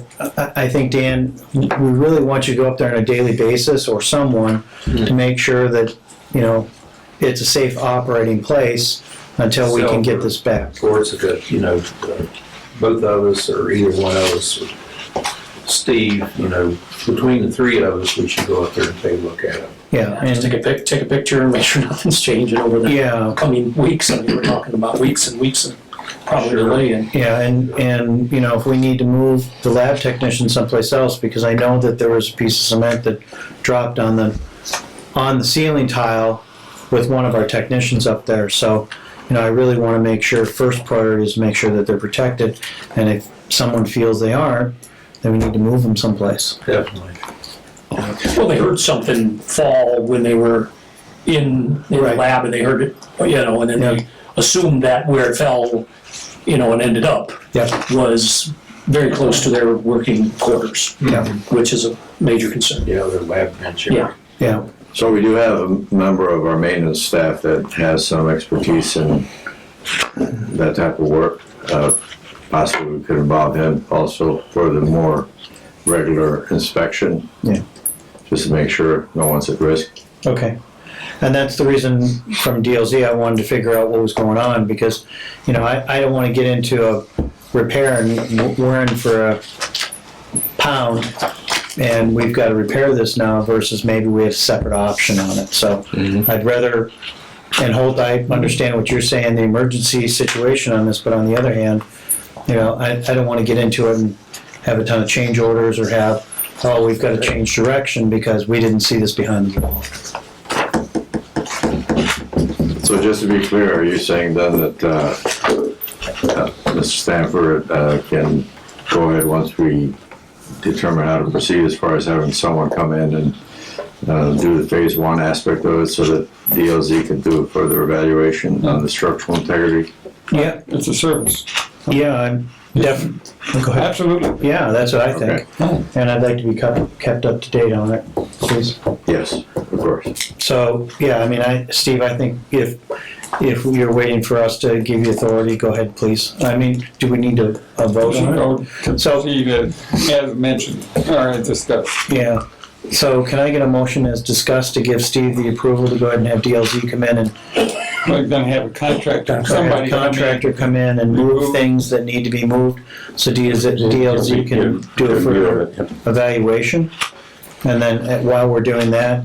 I think, Dan, we really want you to go up there on a daily basis, or someone, to make sure that, it's a safe operating place until we can get this back. Towards it, both of us, or either one of us, or Steve, between the three of us, we should go up there and take a look at it. Yeah, Just and, take a picture and make sure nothing's changing over the yeah, coming weeks. I mean, we're talking about weeks and weeks and probably delay and yeah, and, if we need to move the lab technician someplace else, because I know that there was a piece of cement that dropped on the ceiling tile with one of our technicians up there, so, I really wanna make sure, first priority is to make sure that they're protected, and if someone feels they aren't, then we need to move them someplace. Definitely. well, they heard something fall when they were in the Right. lab and they heard it, and then Yeah. they assumed that where it fell, and ended up Yep, was very close to their working quarters, yep, which is a major concern. Yeah, their lab bench. Yeah. yeah, So we do have a member of our maintenance staff that has some expertise in that type of work. Possibly we could involve him also for the more regular inspection. Yeah. Just to make sure no one's at risk. okay. And that's the reason from DLZ I wanted to figure out what was going on, because, I don't wanna get into a repair and we're in for a pound, and we've gotta repair this now versus maybe we have a separate option on it, so I'd rather, and Holt, I understand what you're saying, the emergency situation on this, but on the other hand, I don't wanna get into it and have a ton of change orders or have, oh, we've gotta change direction because we didn't see this behind the wall. So just to be clear, are you saying then that Mr. Stanford can go ahead once we determine how to proceed as far as having someone come in and do the phase one aspect of it so that DLZ can do a further evaluation on the structural integrity? Yeah, It's a service. yeah, I'm definitely, go ahead. Absolutely. Yeah, that's what I think. And I'd like to be kept up to date on it, please. Yes, of course. So, yeah, Steve, I think if you're waiting for us to give you authority, go ahead, please. Do we need to vote on it? Go to So- proceed as mentioned, or as discussed. Yeah. So can I get a motion as discussed to give Steve the approval to go ahead and have DLZ come in and We're gonna have a contractor, have a somebody come in. contractor come in and move things that need to be moved so DLZ can do a further evaluation? And then while we're doing that,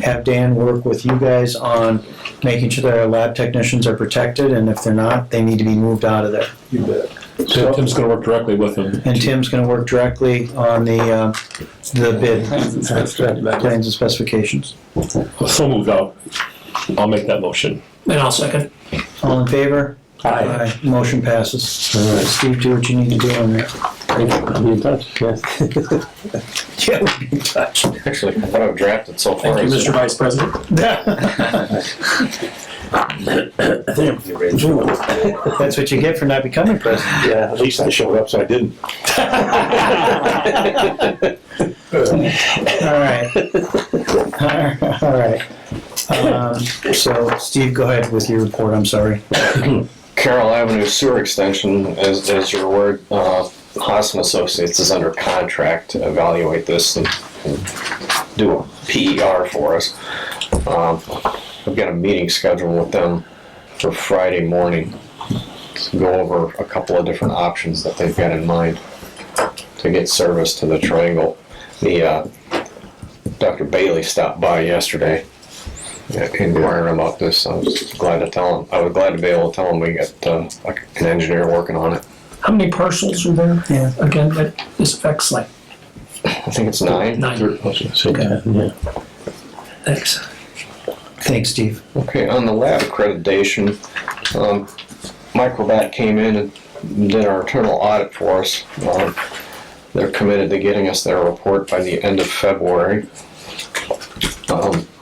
have Dan work with you guys on making sure that our lab technicians are protected, and if they're not, they need to be moved out of there. You bet. So Tim's gonna work directly with him. And Tim's gonna work directly on the bid, Plans and specifications. plans and specifications. So moved out. I'll make that motion. And I'll second. All in favor? Aye. Motion passes. All right, Steve, do what you need to do on that. Thank you. I'll be in touch. Yeah. Yeah, we'll be in touch. Actually, what I've drafted so far Thank you, is Mr. Vice President. That's what you get for not becoming president. Yeah, at least I showed up, so I didn't. All right. So, Steve, go ahead with your report, I'm sorry. Carroll Avenue sewer extension, as your word, hot Haas and Associates is under contract to evaluate this and do a PER for us. I've got a meeting scheduled with them for Friday morning to go over a couple of different options that they've got in mind to get service to the triangle. Dr. Bailey stopped by yesterday inquiring about this. I was glad to be able to tell him we got an engineer working on it. How many parcels are there? Yeah. Again, that this affects like I think it's 9. 9. Okay. Yeah. Thanks. Thanks, Steve. Okay, on the lab accreditation, Microbat came in and did our internal audit for us. They're committed to getting us their report by the end of February.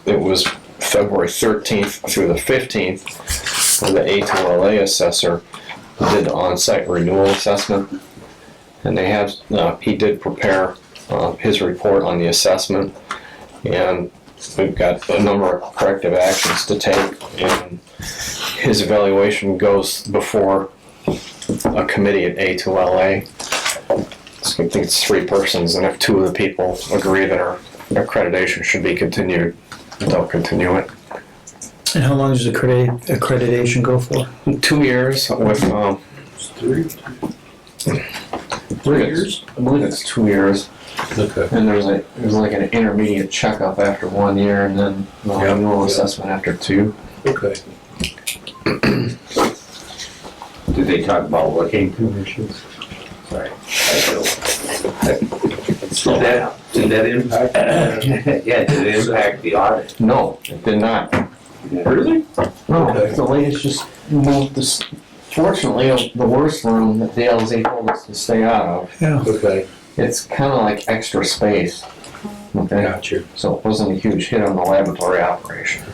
It was February 13th through the 15th where the A2LA assessor did the on-site renewal assessment. And they have, he did prepare his report on the assessment, and we've got a number of corrective actions to take, and his evaluation goes before a committee at A2LA. So I think it's 3 persons, and if 2 of the people agree that our accreditation should be continued, they'll continue it. And how long does accreditation go for? 2 years with 3 years. I believe it's 2 years. Okay. And there's like an intermediate checkup after 1 year, and then an annual assessment after 2. Okay. Did they talk about working conditions? Sorry. Did that impact? Yeah, did it impact the audit? No, it did not. Really? No, Okay. the ladies just moved this. Fortunately, the worst room that the LZ told us to stay out of, Yeah. Okay. it's kind of like extra space. Okay. Got you. So it wasn't a huge hit on the laboratory operation.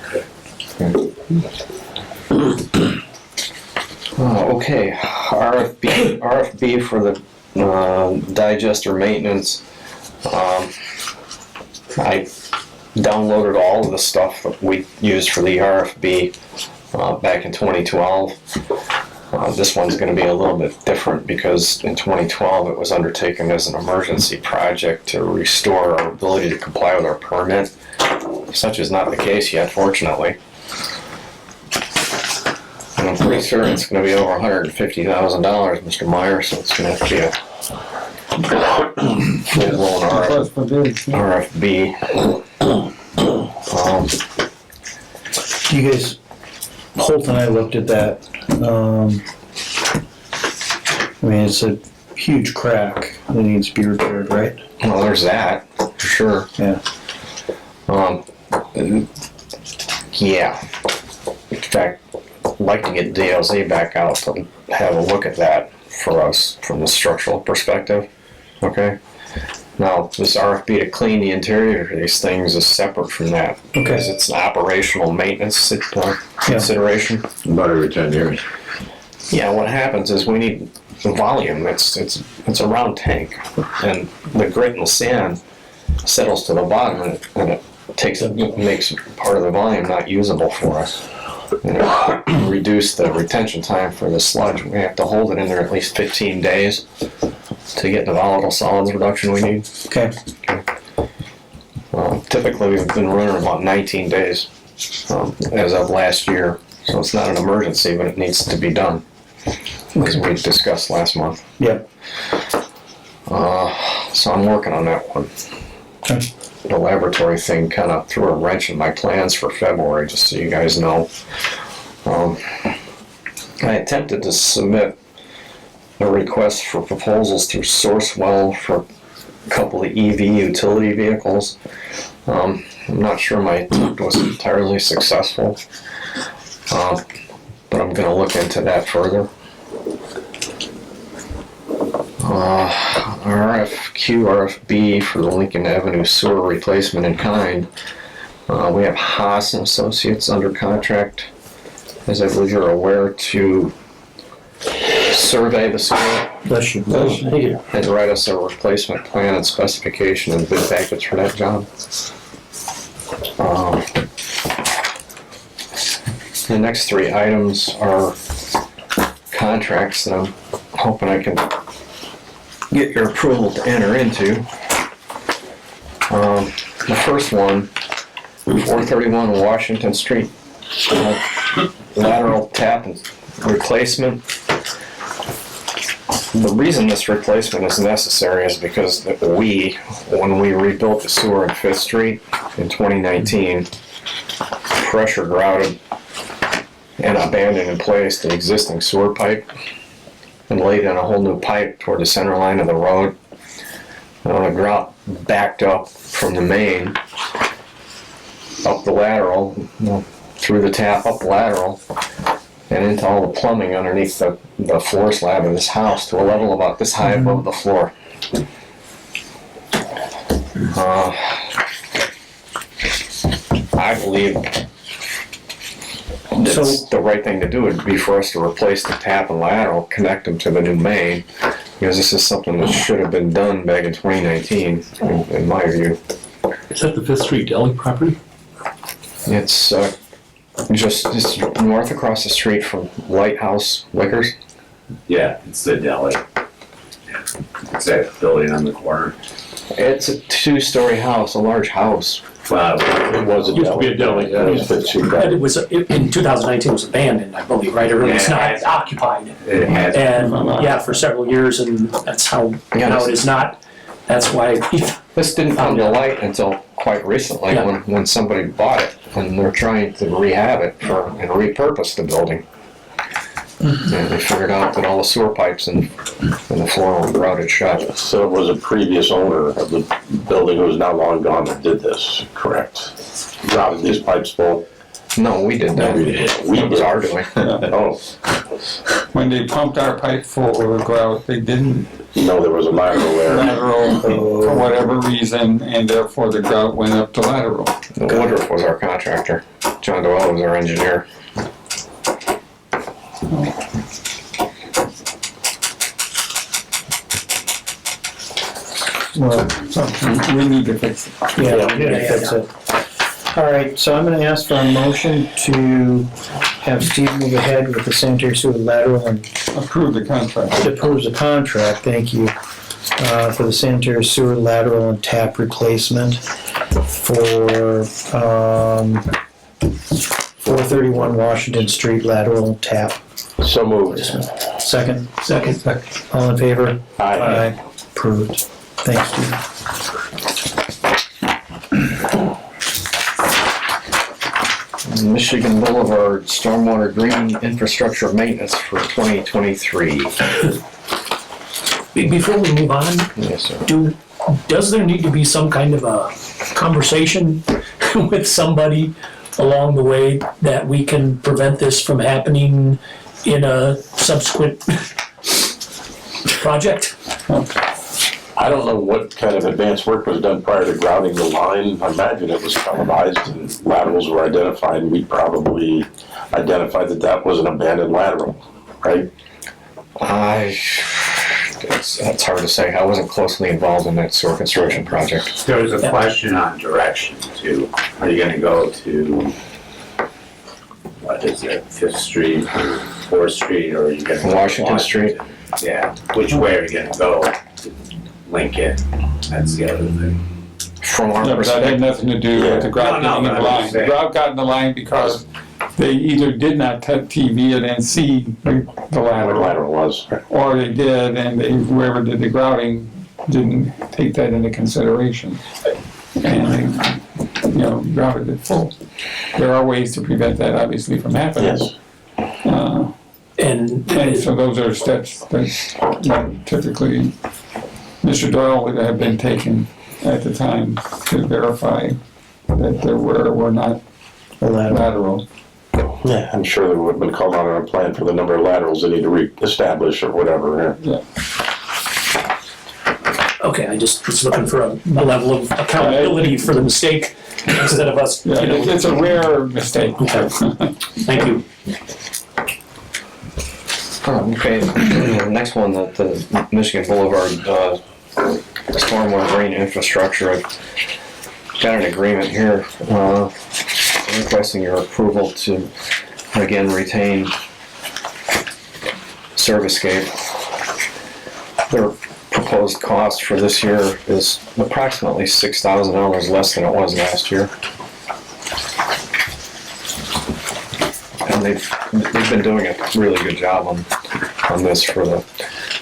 Okay, RFB for the digester maintenance. I downloaded all of the stuff that we used for the RFB back in 2012. This one's going to be a little bit different because in 2012 it was undertaken as an emergency project to restore our ability to comply with our permit. Such is not the case yet, fortunately. And I'm pretty sure it's going to be over $150,000, Mr. Meyer, so it's going to have to be a full-blown RFB. You guys, Holt and I looked at that. I mean, it's a huge crack that needs to be repaired, right? Well, there's that, for sure. Yeah. Yeah. In fact, I'd like to get DLZ back out to have a look at that for us from the structural perspective. Okay? Now, this RFB to clean the interior of these things is separate from that. Okay. Because it's an operational maintenance consideration. About every 10 years. Yeah, what happens is we need the volume. It's a round tank, and the grit and the sand settles to the bottom, and it makes part of the volume not usable for us. And reduce the retention time for the sludge. We have to hold it in there at least 15 days to get the volatile solids reduction we need. Okay. Typically, we've been running about 19 days as of last year, so it's not an emergency, but it needs to be done, as we discussed last month. Yep. So I'm working on that one. Okay. The laboratory thing kind of threw a wrench in my plans for February, just so you guys know. I attempted to submit a request for proposals through Sourcewell for a couple of EV utility vehicles. I'm not sure my attempt was entirely successful, but I'm going to look into that further. RFB for the Lincoln Avenue sewer replacement in kind. We have Haas and Associates under contract, as I believe you're aware, to survey the sewer Bless you. and write us a replacement plan and specification and bid package for that job. The next 3 items are contracts that I'm hoping I can get your approval to enter into. The first one, 431 Washington Street, lateral tap replacement. The reason this replacement is necessary is because when we rebuilt the sewer in 5th Street in 2019, pressure grouted and abandoned in place the existing sewer pipe and laid in a whole new pipe toward the center line of the road. The grout backed up from the main up the lateral, through the tap up the lateral, and into all the plumbing underneath the floor slab of this house to a level about this high above the floor. I believe that's the right thing to do would be for us to replace the tap and lateral, connect them to the new main, because this is something that should have been done back in 2019, in my view. Is that the 5th Street Deli property? It's just north across the street from Lighthouse Liquors. Yeah, it's the deli. It's that building on the corner. It's a 2-story house, a large house. Wow. It was a deli. Used to be a deli. Yeah, it was 5th Street. It was, in 2019, it was abandoned, I believe, right? Or it was not occupied. It has. And, yeah, for several years, and that's how, now it is not. That's why This didn't come to light until quite recently, when somebody bought it and they're trying to rehab it and repurpose the building. And they figured out that all the sewer pipes and the floor were grouted shut. So it was a previous owner of the building who is now long gone that did this, correct? Routed these pipes full. No, we did that. It was our doing. Oh, When they pumped our pipe full of grout, they didn't no, there was a lateral there. lateral for whatever reason, and therefore the grout went up to lateral. Woodruff was our contractor. John Doyle was our engineer. Well, So we need to fix it. yeah, we gotta fix it. All right, so I'm gonna ask for a motion to have Steve move ahead with the sanitary sewer lateral and Approve the contract. approves the contract, thank you, for the sanitary sewer lateral and tap replacement for, 431 Washington Street lateral tap. So moved. Second? Second. All in favor? Aye. Approved. Thanks, Steve. Michigan Boulevard Stormwater Green Infrastructure Maintenance for 2023. before we move on, Yes, sir. does there need to be some kind of a conversation with somebody along the way that we can prevent this from happening in a subsequent project? I don't know what kind of advanced work was done prior to grouting the line. I imagine it was televised and laterals were identified, and we probably identified that was an abandoned lateral, right? It's hard to say. I wasn't closely involved in that sewer construction project. There was a question on direction too. Are you gonna go to, what is it, 5th Street or 4th Street, or are you gonna go to Washington Street? Yeah, which way are you gonna go to link in? That's the other thing. From our Yeah, but that had perspective, nothing to do with the grout No, getting in but the I'm line. just The saying. grout got in the line because they either did not TV it and see the What the lateral, lateral was. or they did, and whoever did the grouting didn't take that into consideration. And they, grouted it full. There are ways to prevent that, obviously, from happening. Yes. And And so those are steps that typically Mr. Doyle would have been taken at the time to verify that there were or were not lateral. Yeah, I'm sure there would have been called out on a plan for the number of laterals they need to re-establish or whatever. Yeah. okay, I just was looking for a level of accountability for the mistake instead of us, Yeah, it's a rare mistake. Thank you. Okay, the next one, the Michigan Boulevard Stormwater Drain Infrastructure. I've got an agreement here requesting your approval to again retain Servicescape. They're proposed cost for this year is approximately $6,000 less than it was last year. And they've been doing a really good job on this for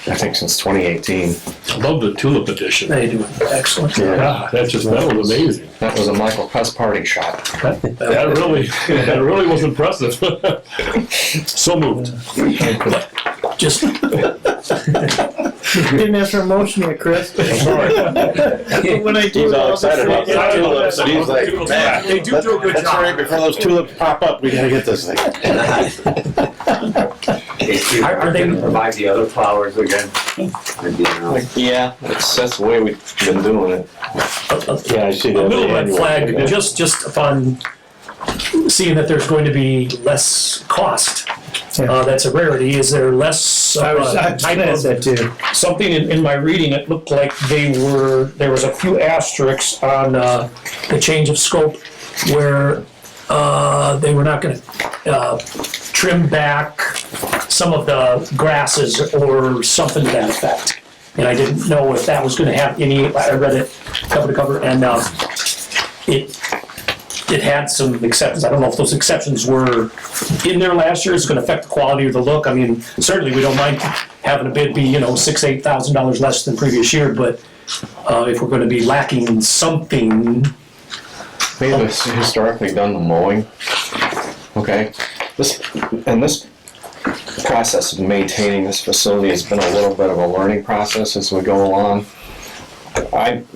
I think since 2018. I love the tulip edition. They do excellent. Yeah, that was amazing. That was a Michael Cuss parting shot. That really was impressive. So moved. Just, Didn't ask for a motion yet, Chris. When I do, He's all I'll excited about just say, the tulips, and he's like, man, they do a good let's job. hurry before those tulips pop up, we gotta get this thing. Are they, Provide the other flowers again? Yeah, that's the way we've been doing it. Yeah, I see a that. little red flag, just upon seeing that there's going to be less cost. That's a rarity. Is there less I was type gonna of ask that too. something in my reading? It looked like there was a few asterisks on the change of scope where they were not going to trim back some of the grasses or something to that effect. And I didn't know if that was going to have any. I read it cover to cover, and it had some exceptions. I don't know if those exceptions were in there last year. It's going to affect the quality or the look. I mean, certainly we don't mind having a bid be, $6,000-8,000 less than previous year, but if we're going to be lacking something. We have historically done the mowing. Okay, this process of maintaining this facility has been a little bit of a learning process as we go along. I'm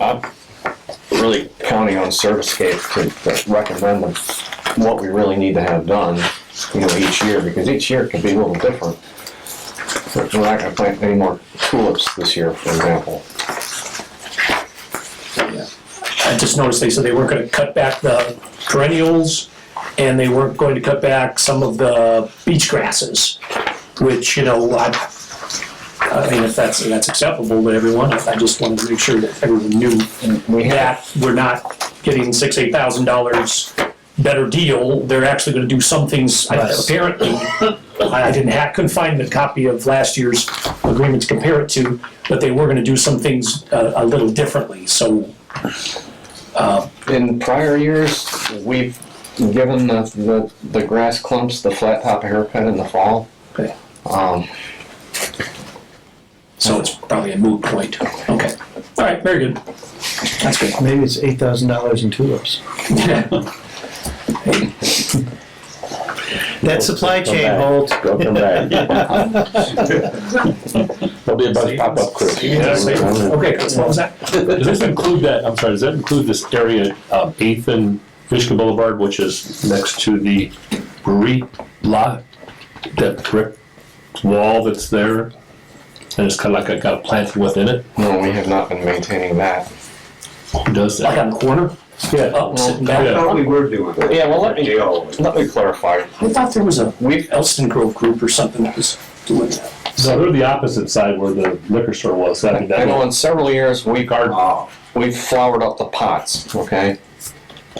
really counting on Servicescape to recommend what we really need to have done, each year, because each year can be a little different. We're not going to plant any more tulips this year, for example. I just noticed they said they weren't going to cut back the perennials, and they weren't going to cut back some of the beach grasses, which, I mean, if that's acceptable to everyone, I just wanted to make sure that everyone knew that we're not getting $6,000-8,000 better deal. They're actually going to do some things, apparently. I couldn't find the copy of last year's agreement to compare it to, but they were going to do some things a little differently, so. In prior years, we've given the grass clumps the flat top haircut in the fall. Okay. So it's probably a moot point. Okay. All right, very good. That's good. Maybe it's $8,000 in tulips. That supply chain holds. Don't come back. There'll be a bunch pop up, Chris. Okay, Chris, what was that? Does this include that, I'm sorry, does that include this area of 8th and Michigan Boulevard, which is next to the brewery lot? That brick wall that's there? And it's kind of like got a planting within it? No, we have not been maintaining that. Who does Like that? on the corner? Yeah. Up, sitting back? Yeah. thought we were doing that. Yeah, well, let me clarify. I thought there was a Elston Grove group or something that was doing that. So they're the opposite side where the liquor store was. I know in several years we've flowered up the pots, okay,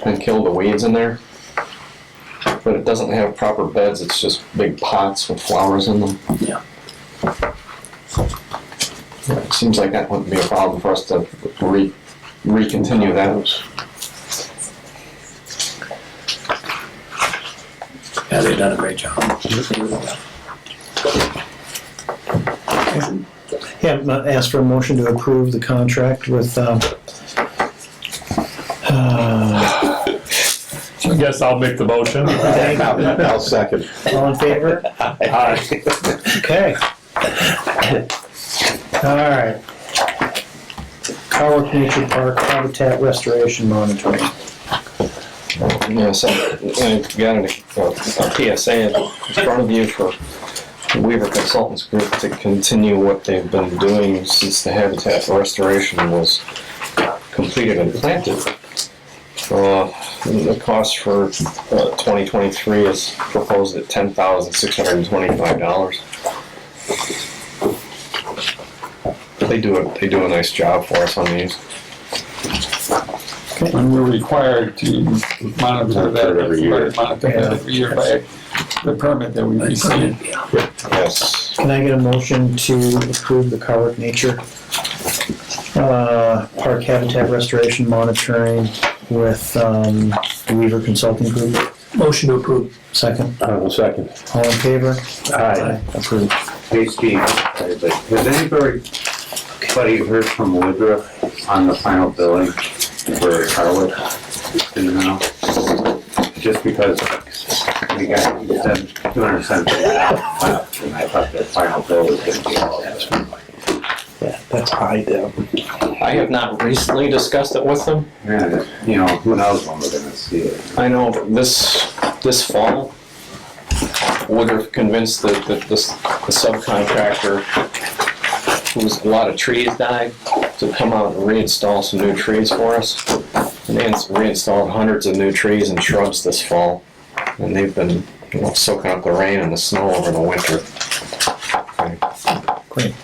and killed the weeds in there. But it doesn't have proper beds, it's just big pots with flowers in them. Yeah. It seems like that wouldn't be a problem for us to recontinue that. Yeah, they've done a great job. Yeah, ask for a motion to approve the contract with, I guess I'll make the motion. I'll second. all in favor? Aye. Okay. All right. Cowart Nature Park Habitat Restoration Monitoring. Yeah, so I've got a PSA in front of you for Weaver Consultants Group to continue what they've been doing since the habitat restoration was completed and planted. The cost for 2023 is proposed at $10,625. They do a nice job for us on these. And we're required to monitor that Every year. every year by the permit that we receive. Yes. Can I get a motion to approve the Cowart Nature Park habitat restoration monitoring with Weaver Consulting Group. Motion to approve. Second. Second. All in favor? Aye. Approved. Hey Steve, has anybody heard from Woodruff on the final billing for Harwood in the now? Just because we got, you said 270, and I thought the final bill was gonna be all that. Yeah, that's high down. I have not recently discussed it with them. Yeah, you know, who knows when we're gonna see it. I know this fall, Woodruff convinced the subcontractor, whose a lot of trees died, to come out and reinstall some new trees for us. And they reinstalled hundreds of new trees and shrubs this fall. And they've been, soaking up the rain and the snow over the winter. Great.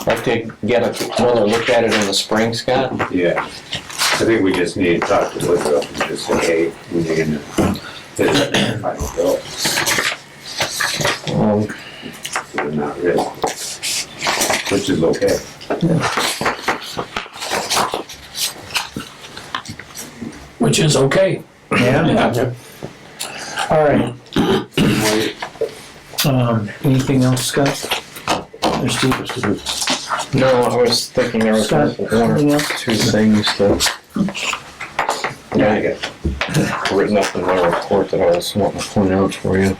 Like to get another look at it in the spring, Scott? Yeah, I think we just need to talk to Woodruff and just say, hey, we need to hit the final bill. They're not really, which is okay. Which is okay. Yeah. All right. Anything else, Scott? Or Steve? No, I was thinking there was Scott, one or anything else? two things that I got written up in my report that I was wanting to point out for you.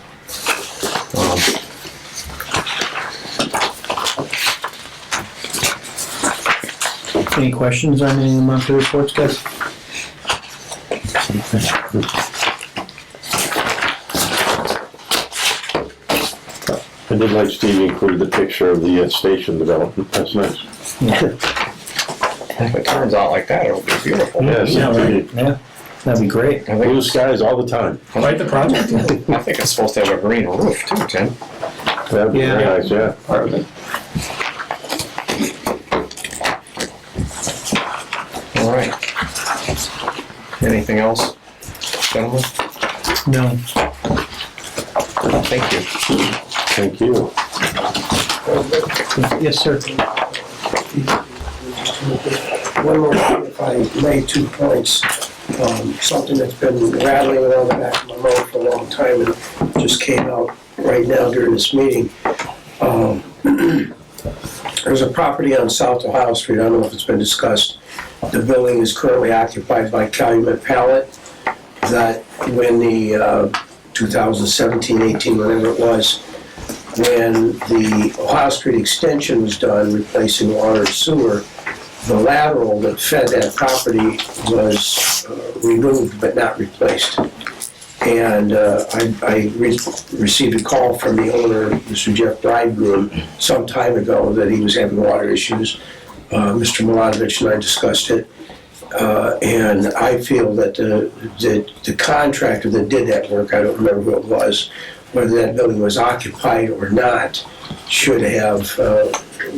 Any questions on any of the monthly reports, guys? I did like Steve included the picture of the station development. That's nice. If it turns out like that, it'll be beautiful. Yes, Yeah, right. indeed. Yeah, that'd be great. I Blue think, skies all the time. Quite the project. I think it's supposed to have a green roof too, Tim. That'd be very nice, yeah. Part of it. All right. Anything else, gentlemen? No. Thank you. Thank you. Yes, sir. One more, if I may, 2 points. Something that's been rattling around the back of my mind for a long time and just came out right now during this meeting. There's a property on South Ohio Street, I don't know if it's been discussed. The building is currently occupied by Calumet Pallet. That when the 2017-18, whatever it was, when the Ohio Street extension was done, replacing water and sewer, the lateral that fed that property was removed but not replaced. And I received a call from the owner, Mr. Jeff Bridegroom, some time ago that he was having water issues. Mr. Milanovich and I discussed it. And I feel that the contractor that did that work, I don't remember who it was, whether that building was occupied or not, should have,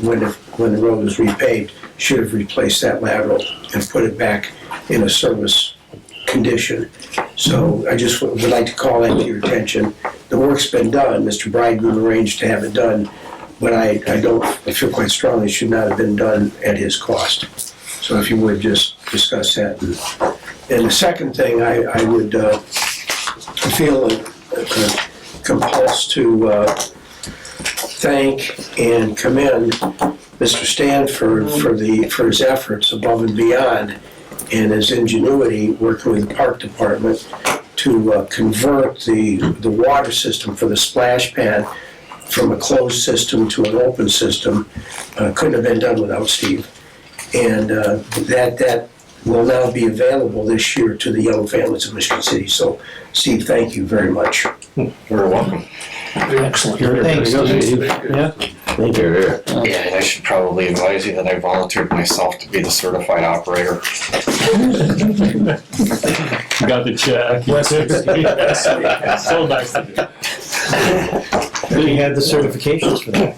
when the road was repaved, should have replaced that lateral and put it back in a service condition. So I just would like to call that to your attention. The work's been done. Mr. Bridegroom arranged to have it done, but I feel quite strongly it should not have been done at his cost. So if you would just discuss that. And the second thing, I would feel compulsed to thank and commend Mr. Stanford for his efforts above and beyond and his ingenuity working with the park department to convert the water system for the splash pad from a closed system to an open system. Couldn't have been done without Steve. And that will now be available this year to the young families of Michigan City. So, Steve, thank you very much. You're welcome. Excellent. Thanks, Steve. Yeah. Thank you. Yeah, I should probably advise you that I volunteered myself to be the certified operator. Got the check. So nice to do. We had the certifications for that.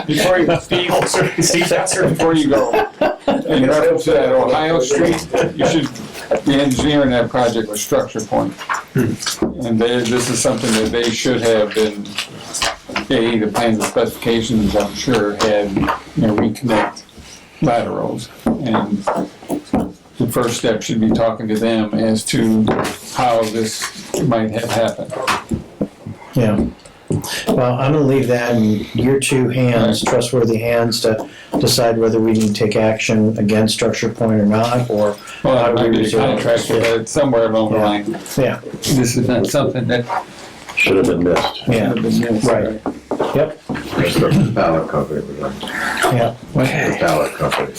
Before you, before you go, in reference to that Ohio Street, you should, the engineer in that project was Structure Point. And this is something that they should have been the plans and specifications, I'm sure, had, reconnect laterals. And the first step should be talking to them as to how this might have happened. Yeah. Well, I'm gonna leave that in your two hands, trustworthy hands, to decide whether we need to take action against Structure Point or not, or Well, how it do might we be a resolve contract, it? but somewhere along the line, Yeah, this is not something that Should have been missed. should yeah, have been missed. right. Yep, The ballot company, yeah. the ballot company,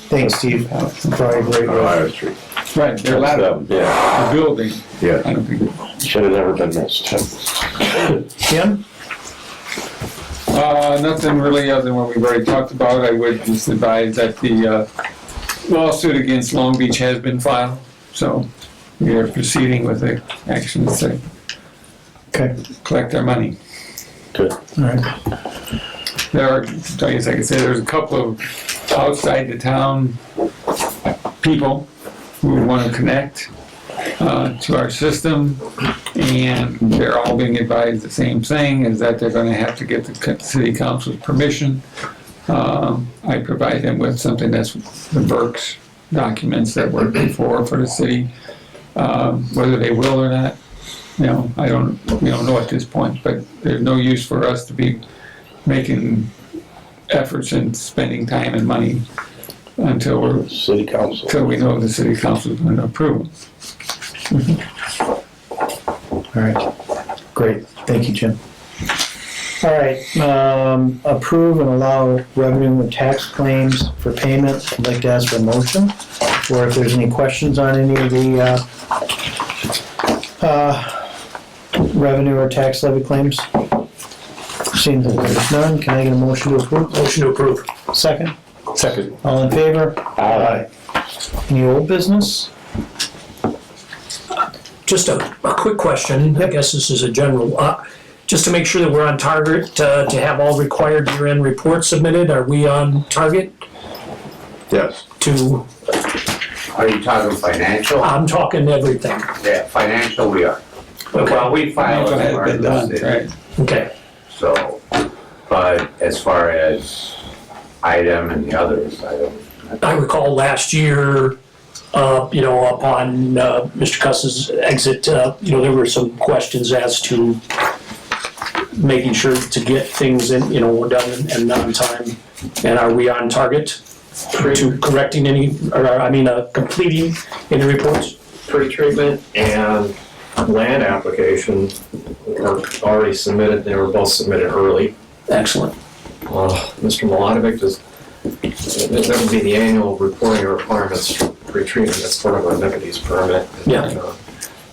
Thanks, Steve. Probably great on work. Higher Street. Right, they're lateral, Yeah, the building, Yeah. I don't think. should have never been missed. Kim? Nothing really other than what we've already talked about. I would just advise that the lawsuit against Long Beach has been filed, so we are proceeding with the actions to Okay, collect our money. Good. all right. There are, like I said, there's a couple of outside the town people who want to connect to our system, and they're all being advised the same thing, is that they're going to have to get the city council's permission. I provide them with something that's the Burke's documents that were before for the city. Whether they will or not, we don't know at this point, but there's no use for us to be making efforts and spending time and money until City council. we know the city council is going to approve them. All right, great, thank you, Jim. All right, approve and allow revenue and tax claims for payment. I'd like to ask for a motion, or if there's any questions on any of the revenue or tax levy claims. Seeing that there's none, can I get a motion to approve? Motion to approve. Second, Second. all in favor? Aye. Any old business? Just a quick question, I guess this is a general, just to make sure that we're on target to have all required year-end reports submitted, are we on target Yes. to, Are you talking financial? I'm talking everything, Yeah, financial we are. Okay. Well, we filed It as has far been as done, the city, right? okay, so, but as far as item and the others, I don't. I recall last year, upon Mr. Cuss's exit, there were some questions as to making sure to get things in, done and on time. And are we on target to correcting completing any reports? Pre-treatment and land application are already submitted. They were both submitted early. Excellent. Mr. Milanovic that would be the annual reporting requirements for pre-treatment. That's part of our NEPADES permit. Yeah. And,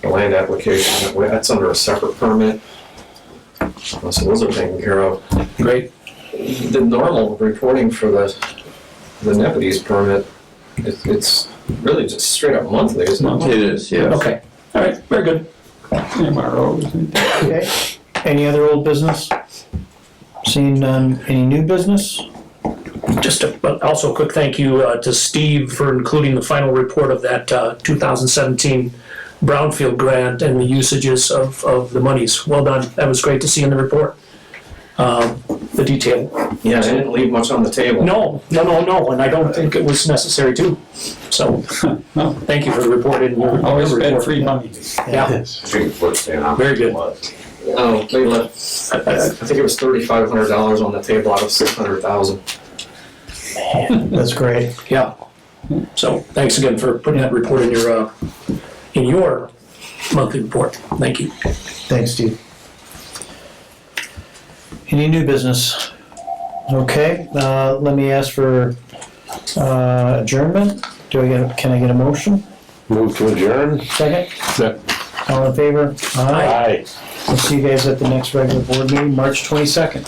the land application, that's under a separate permit. So those are taken care of. Great. The normal reporting for the NEPADES permit, it's really just straight up monthly, isn't it? It is, yes. Okay, all right, very good. MROs. Okay, any other old business? Seeing none, any new business? But also a quick thank you to Steve for including the final report of that 2017 Brownfield grant and the usages of the monies. Well done. That was great to see in the report. The detail. Yeah, they didn't leave much on the table. No, and I don't think it was necessary to. So, No, thank you for the report in your always your spend report. free money. Yeah, I think what's in on Very good. was. Oh, they left, I think it was $3,500 on the table out of $600,000. That's great. yeah. So, thanks again for putting that report in your monthly report. Thank you. Thanks, Steve. Any new business? Okay, let me ask for adjournment. Can I get a motion? Move to adjourn. Second? Second. All in favor? Aye. We'll see you guys at the next regular board meeting, March 22nd.